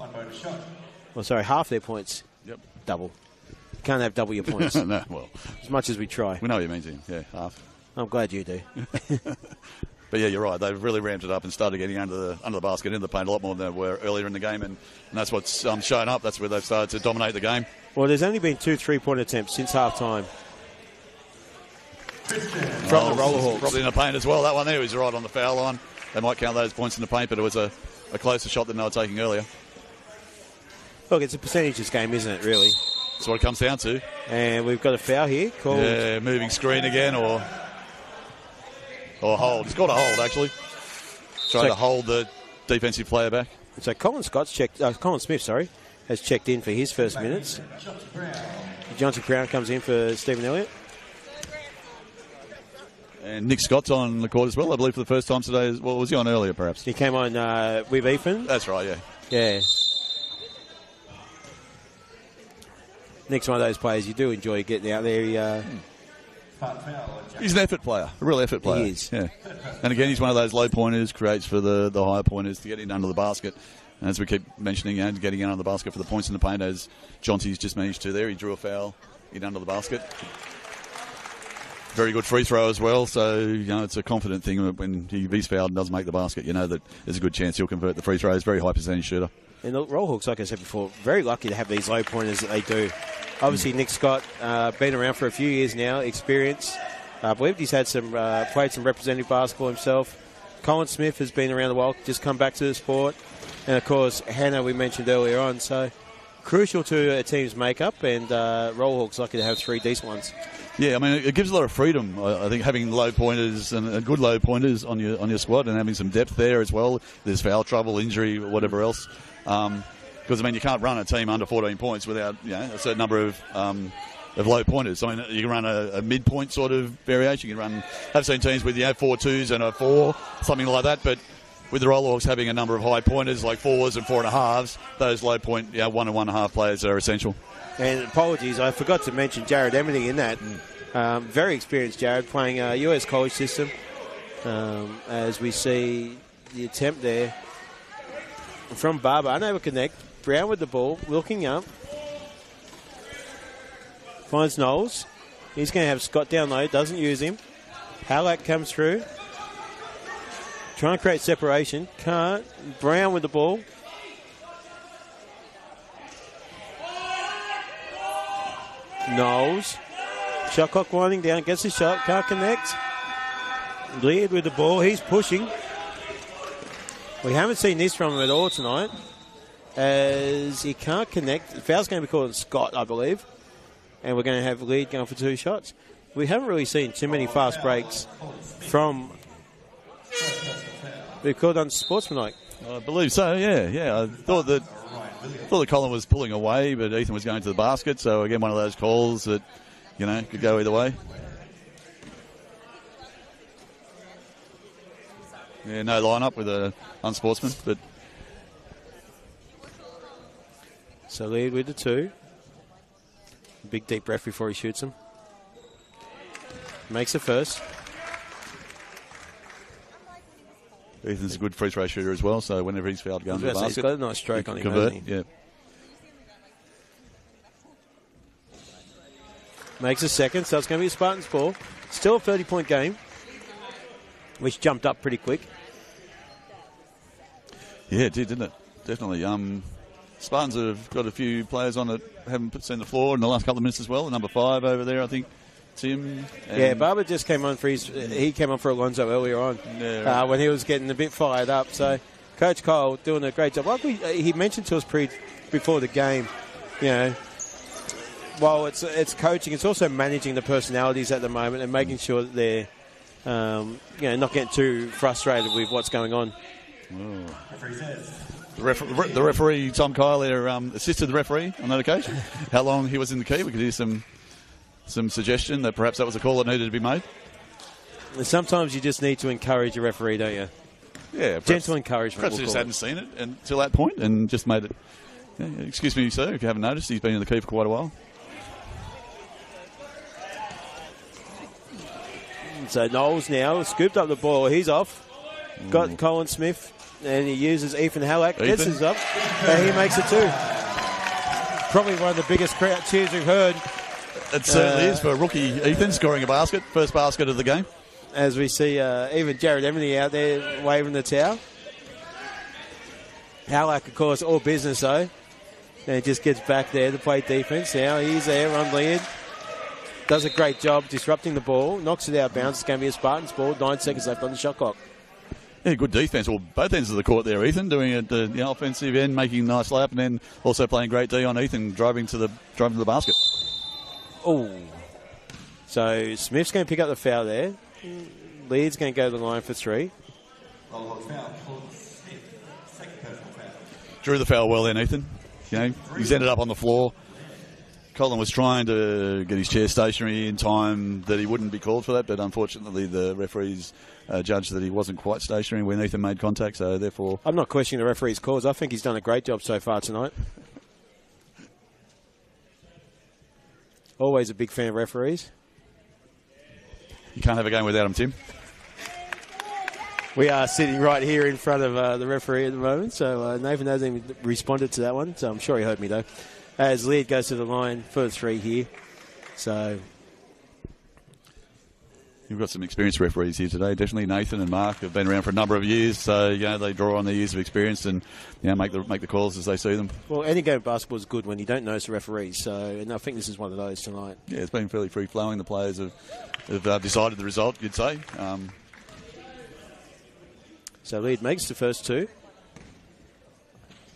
Half their points. Yep. Double. You can't have double your points. No, well. As much as we try. We know what you mean, Tim. Yeah, half. I'm glad you do. But yeah, you're right. They've really ramped it up and started getting under the basket, in the paint a lot more than they were earlier in the game, and that's what's shown up. That's where they've started to dominate the game. Well, there's only been 2 3-point attempts since half time from the Rollerhawks. Probably in the paint as well. That one there was right on the foul line. They might count those points in the paint, but it was a closer shot than they were taking earlier. Look, it's a percentages game, isn't it, really? That's what it comes down to. And we've got a foul here called... Yeah, moving screen again or hold. It's called a hold, actually. Trying to hold the defensive player back. So Colin Smith has checked in for his first minutes. Johnson Brown comes in for Stephen Elliott. And Nick Scott's on the court as well, I believe, for the first time today. Well, was he on earlier, perhaps? He came on with Ethan. That's right, yeah. Yeah. Nick's one of those players you do enjoy getting out there. He's an effort player, a real effort player. He is. Yeah. And again, he's one of those low pointers, creates for the higher pointers to get in under the basket. And as we keep mentioning, getting in under the basket for the points in the paint, as Jonty's just managed to there. He drew a foul in under the basket. Very good free throw as well, so it's a confident thing when he's fouled and doesn't make the basket. That there's a good chance he'll convert the free throws. Very high percentage shooter. And the Rollerhawks, like I said before, very lucky to have these low pointers that they do. Obviously, Nick Scott, been around for a few years now, experience. I believe he's had played some representative basketball himself. Colin Smith has been around a while, just come back to the sport. And, of course, Hannah, we mentioned earlier on. So, crucial to a team's makeup, and Rollerhawks lucky to have 3 decent ones. Yeah, I mean, it gives a lot of freedom. I think having low pointers and good low pointers on your squad and having some depth there as well. There's foul trouble, injury, whatever else. Because, you can't run a team under 14 points without a certain number of low pointers. You can run a midpoint sort of variation. I've seen teams with 4 2s and a 4, something like that. But with the Rollerhawks having a number of high pointers like 4s and 4.5s, those low point 1 and 1.5 players are essential. And apologies, I forgot to mention Jared Emity in that. Very experienced Jared, playing a US college system. As we see the attempt there from Barber, unable to connect. Brown with the ball, looking up. Finds Knowles. He's going to have Scott down low, doesn't use him. Halak comes through. Trying to create separation. Can't. Brown with the ball. Knowles. Shot clock winding down. Gets the shot. Can't connect. Lead with the ball. He's pushing. We haven't seen this from him at all tonight. As he can't connect. The foul's going to be called on Scott, I believe. And we're going to have Lead going for 2 shots. We haven't really seen too many fast breaks from... We called on sportsmanlike. I believe so, yeah. I thought that Colin was pulling away, but Ethan was going to the basket. So, again, one of those calls that, could go either way. Yeah, no line-up with a unsportsman, but... So Lead with the 2. Big deep breath before he shoots him. Makes the first. Ethan's a good free throw shooter as well, so whenever he's fouled going to the basket, he's got a nice stroke on him, convert, hasn't he? yeah. Makes a second, so it's going to be a Spartans ball. Still a 30-point game, which jumped up pretty quick. Yeah, it did, didn't it? Definitely. Spartans have got a few players on that haven't seen the floor in the last couple of minutes as well. Number 5 over there, I think, Tim. Yeah, Barber just came on for he came on for Alonzo earlier on when he was getting a bit fired up. So Coach Cole doing a great job. Like he mentioned to us before the game, while it's coaching, it's also managing the personalities at the moment and making sure that they're not getting too frustrated with what's going on. The referee, Tom Kyle, there, assisted the referee on that occasion. How long he was in the key, we could hear some suggestion that perhaps that was a call that needed to be made. And sometimes you just need to encourage a referee, don't you? Yeah, perhaps, gentle encouragement. Perhaps he just hadn't seen it until that point and just made it. Yeah, excuse me, sir, if you haven't noticed, he's been in the key for quite a while. So Knowles now scooped up the ball. He's off. Got Colin Smith. And he uses Ethan Halleck. Gets his up. And he makes it 2. Probably one of the biggest crowd cheers we've heard. It certainly is for rookie Ethan scoring a basket. First basket of the game. As we see even Jared Emily out there waving the towel. Halleck, of course, all business though. And he just gets back there to play defense. Now he's there on lead. Does a great job disrupting the ball. Knocks it out of bounds. It's going to be a Spartans ball. 9 seconds left on the shot clock. Yeah, good defense. Well, both ends of the court there, Ethan, doing it the offensive end, making a nice layup, and then also playing great D on Ethan, driving to the basket. Oh. So Smith's going to pick up the foul there. Lead's going to go to the line for 3. Drew the foul well then, Ethan. He's ended up on the floor. Colin was trying to get his chair stationary in time that he wouldn't be called for that, but unfortunately the referees judged that he wasn't quite stationary when Ethan made contact, so therefore... I'm not questioning the referee's calls. I think he's done a great job so far tonight. Always a big fan of referees. You can't have a game without him, Tim. We are sitting right here in front of the referee at the moment, so Nathan hasn't even responded to that one, so I'm sure he heard me though. As Lead goes to the line for 3 here. So you've got some experienced referees here today. Definitely Nathan and Mark have been around for a number of years, so they draw on their years of experience and make the calls as they see them. Well, any game of basketball is good when you don't notice the referees. So, and I think this is one of those tonight. Yeah, it's been fairly free flowing. The players have decided the result, you'd say. So Lead makes the first 2.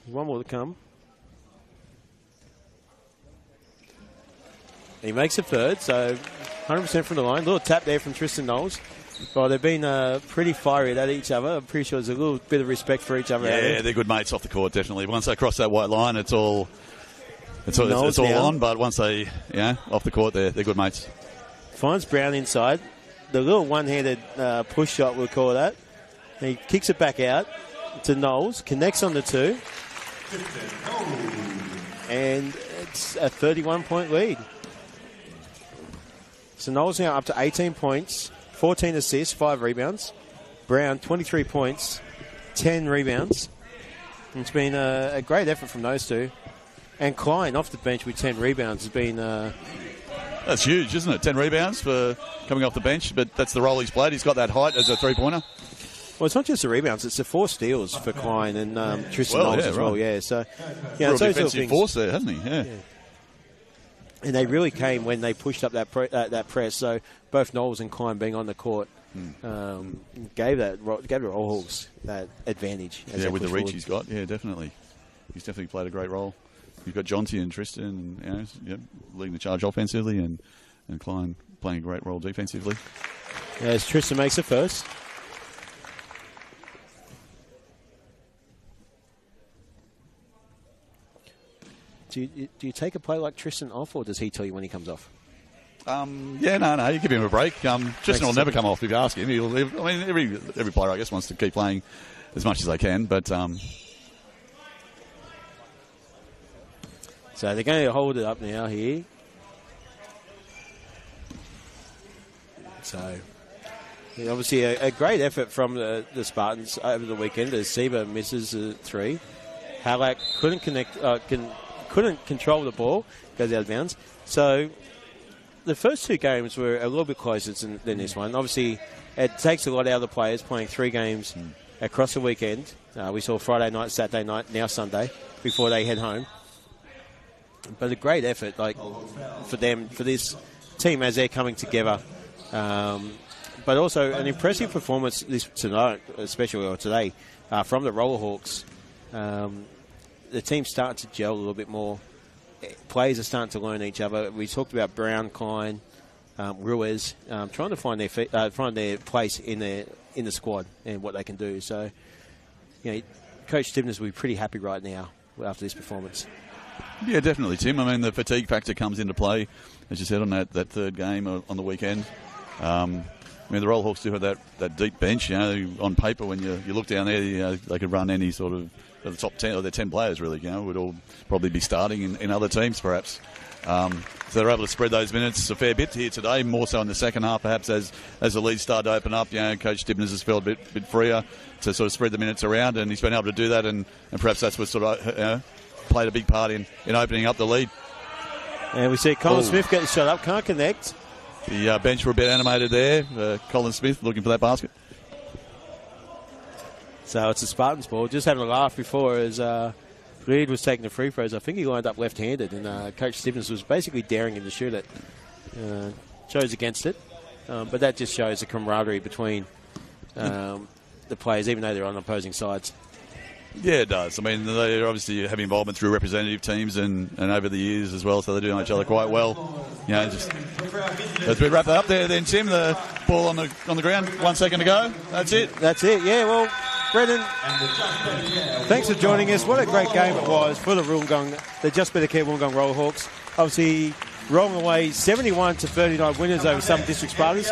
One more to come. He makes a third, so 100% from the line. A little tap there from Tristan Knowles. Well, they've been pretty fiery at each other. I'm pretty sure there's a little bit of respect for each other. Yeah, they're good mates off the court, definitely. Once they cross that white line, it's all on. But once they, off the court, they're good mates. Finds Brown inside. The little one-handed push shot, we'll call that. He kicks it back out to Knowles. Connects on the 2. And it's a 31-point lead. So Knowles now up to 18 points, 14 assists, 5 rebounds. Brown, 23 points, 10 rebounds. It's been a great effort from those two. And Klein off the bench with 10 rebounds has been... That's huge, isn't it? 10 rebounds for coming off the bench, but that's the role he's played. He's got that height as a three-pointer. Well, it's not just the rebounds; it's the 4 steals for Klein and Tristan Knowles as well. Right. Yeah, so Real it's those defensive things. force there, hasn't he? Yeah. And they really came when they pushed up that press. So both Knowles and Klein being on the court gave the Rollhawks that advantage. Yeah, with the reach he's got. Yeah, definitely. He's definitely played a great role. You've got Jonty and Tristan, and leading the charge offensively, and Klein playing a great role defensively. As Tristan makes it first. Do you take a play like Tristan off, or does he tell you when he comes off? No, you give him a break. Tristan will never come off if you ask him. Every player, I guess, wants to keep playing as much as they can, but... So they're going to hold it up now here. So obviously a great effort from the Spartans over the weekend as Seba misses a 3. Halak couldn't couldn't control the ball, goes out of bounds. So the first 2 games were a little bit closer than this one. Obviously, it takes a lot out of the players playing 3 games across the weekend. We saw Friday night, Saturday night, now Sunday, before they head home. But a great effort, for them, for this team as they're coming together. But also an impressive performance tonight, especially or today, from the Rollerhawks. The team's starting to gel a little bit more. Players are starting to learn each other. We talked about Brown, Klein, Ruiz, trying to find their place in the squad and what they can do. So, Coach Stibbness will be pretty happy right now after this performance. Yeah, definitely, Tim. I mean, the fatigue factor comes into play, as you said, on that 3rd game on the weekend. The Rollerhawks do have that deep bench. On paper, when you look down there, they could run any sort of the top 10 or their 10 players, really. Would all probably be starting in other teams, perhaps. So they're able to spread those minutes a fair bit here today, more so in the second half, perhaps as the leads start to open up. Coach Stibbness has felt a bit freer to sort of spread the minutes around, and he's been able to do that, and perhaps that's what sort of played a big part in opening up the lead. And we see Colin Smith get the shot up, can't connect. The bench were a bit animated there. Colin Smith looking for that basket. So it's a Spartans ball. Just having a laugh before as Reed was taking the free throws. I think he lined up left-handed, and Coach Stevens was basically daring him to shoot it. Chose against it. But that just shows the camaraderie between the players, even though they're on opposing sides. Yeah, it does. I mean, they obviously have involvement through representative teams and over the years as well, so they do know each other quite well. Just as we wrap it up there, then Tim, the ball on the ground. 1 second to go. That's it. Yeah. Well, Brendan, thanks for joining us. What a great game it was for the Just Better Care Wollongong Rollerhawks. Obviously, rolling away 71-39 winners over Southern District Spartans.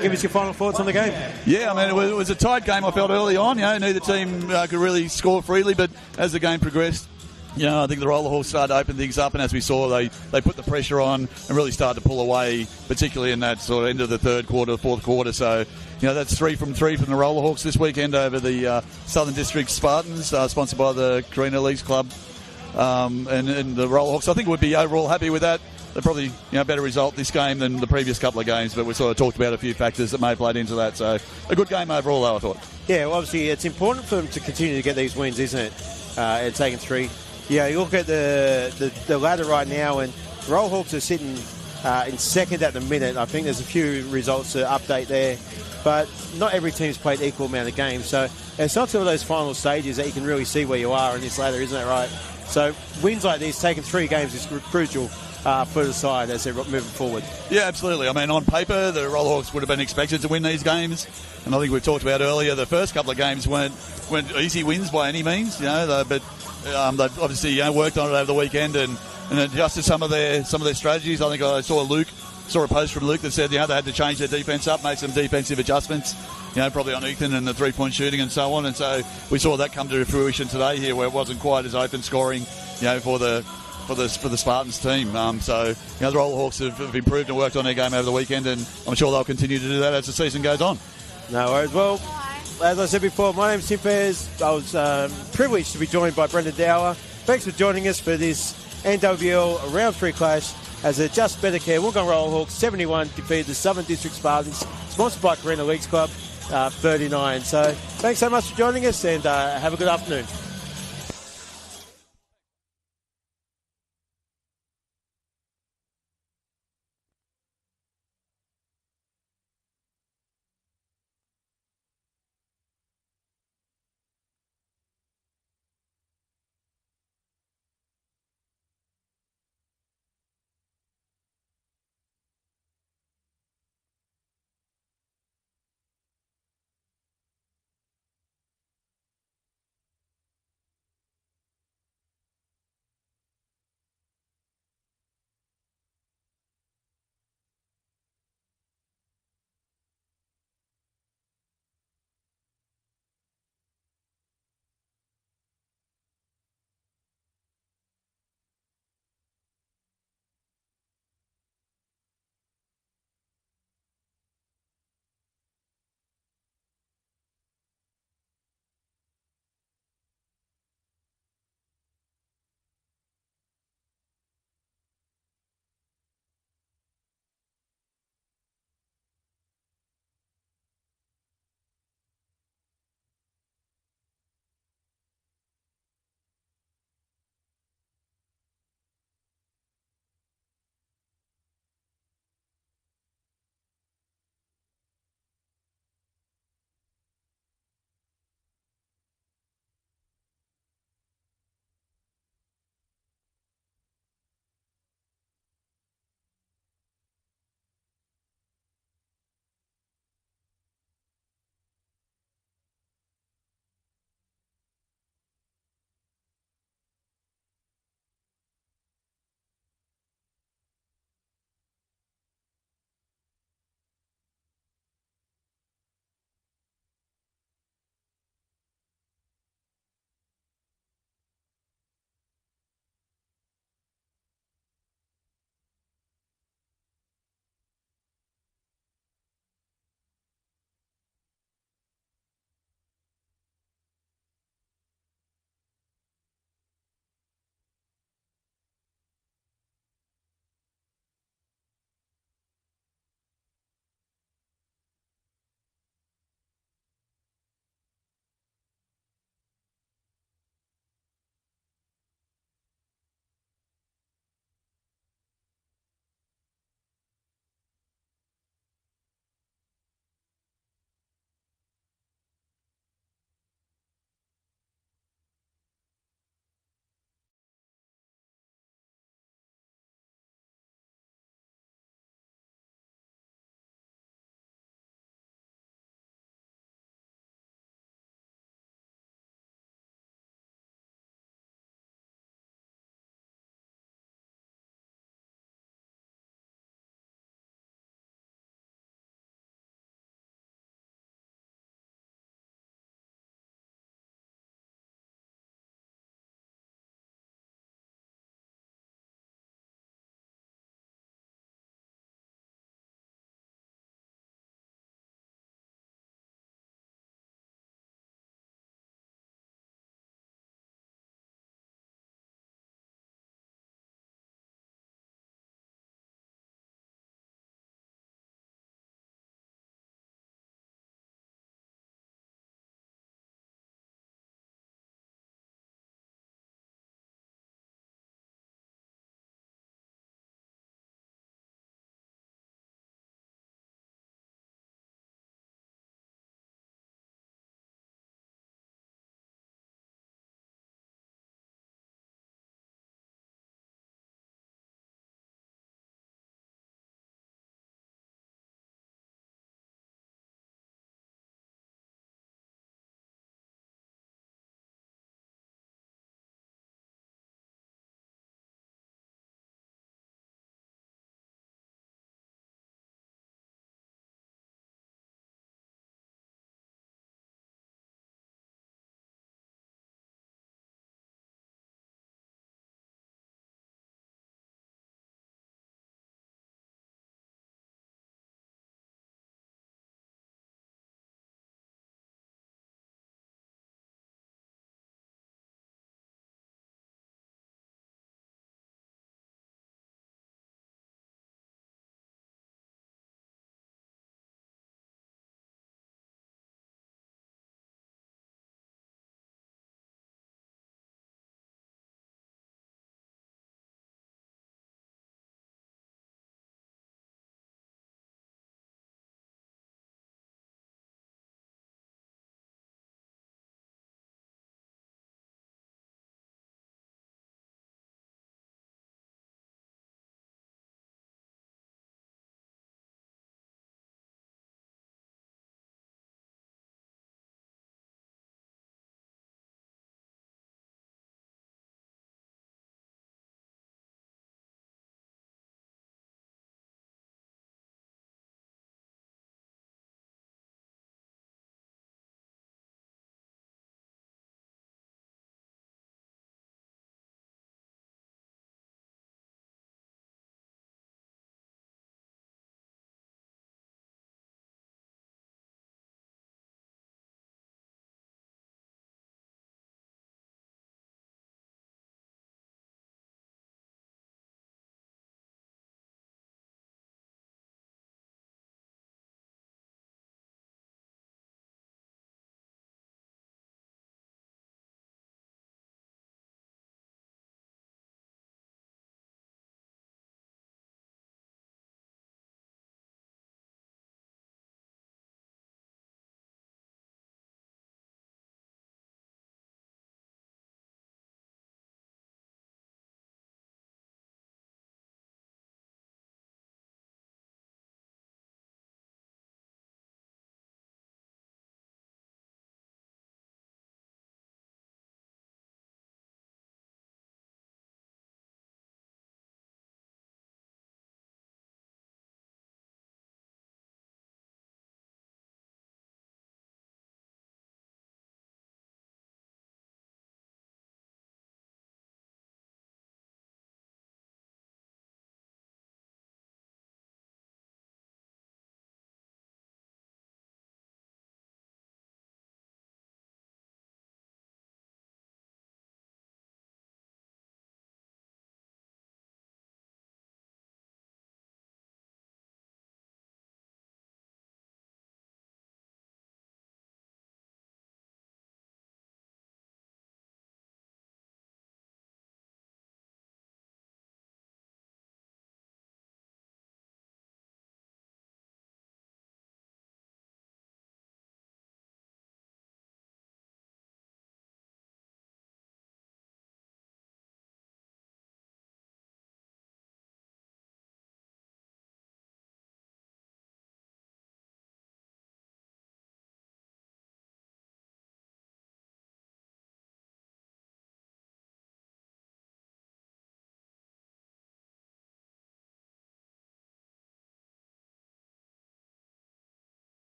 Give us your final thoughts on the game. Yeah, I mean, it was a tight game, I felt, early on. Neither team could really score freely, but as the game progressed, I think the Rollerhawks started to open things up, and as we saw, they put the pressure on and really started to pull away, particularly in that sort of end of the 3rd quarter, 4th quarter. So, that's 3 from 3 from the Rollerhawks this weekend over the Southern District Spartans, sponsored by the Carina Leagues Club and the Rollerhawks. I think we'd be overall happy with that. They're probably better result this game than the previous couple of games, but we sort of talked about a few factors that may have played into that. So a good game overall, though, I thought. Yeah, well, obviously it's important for them to continue to get these wins, isn't it? And taking 3. Yeah, you look at the ladder right now, and the Rollerhawks are sitting in second at the minute. I think there's a few results to update there, but not every team's played equal amount of games. So it's not till those final stages that you can really see where you are in this ladder, isn't that right? So wins like this, taking 3 games, is crucial for the side as they're moving forward. Yeah, absolutely. I mean, on paper, the Rollerhawks would have been expected to win these games, and I think we talked about earlier, the first couple of games weren't easy wins by any means, but they've obviously worked on it over the weekend and adjusted some of their strategies. I think I saw a post from Luke that said they had to change their defence up, make some defensive adjustments, probably on Ethan and the 3-point shooting and so on. And so we saw that come to fruition today here, where it wasn't quite as open scoring, for the Spartans team. So the Rollerhawks have improved and worked on their game over the weekend, and I'm sure they'll continue to do that as the season goes on. No worries. Well, as I said before, my name's Tim Fairs. I was privileged to be joined by Brendan Dower. Thanks for joining us for this NWBL Round 3 clash as the Just Better Care Wollongong Rollerhawks 71 defeated the Southern District Spartans, sponsored by Carina Leagues Club. 39. So thanks so much for joining us, and have a good afternoon.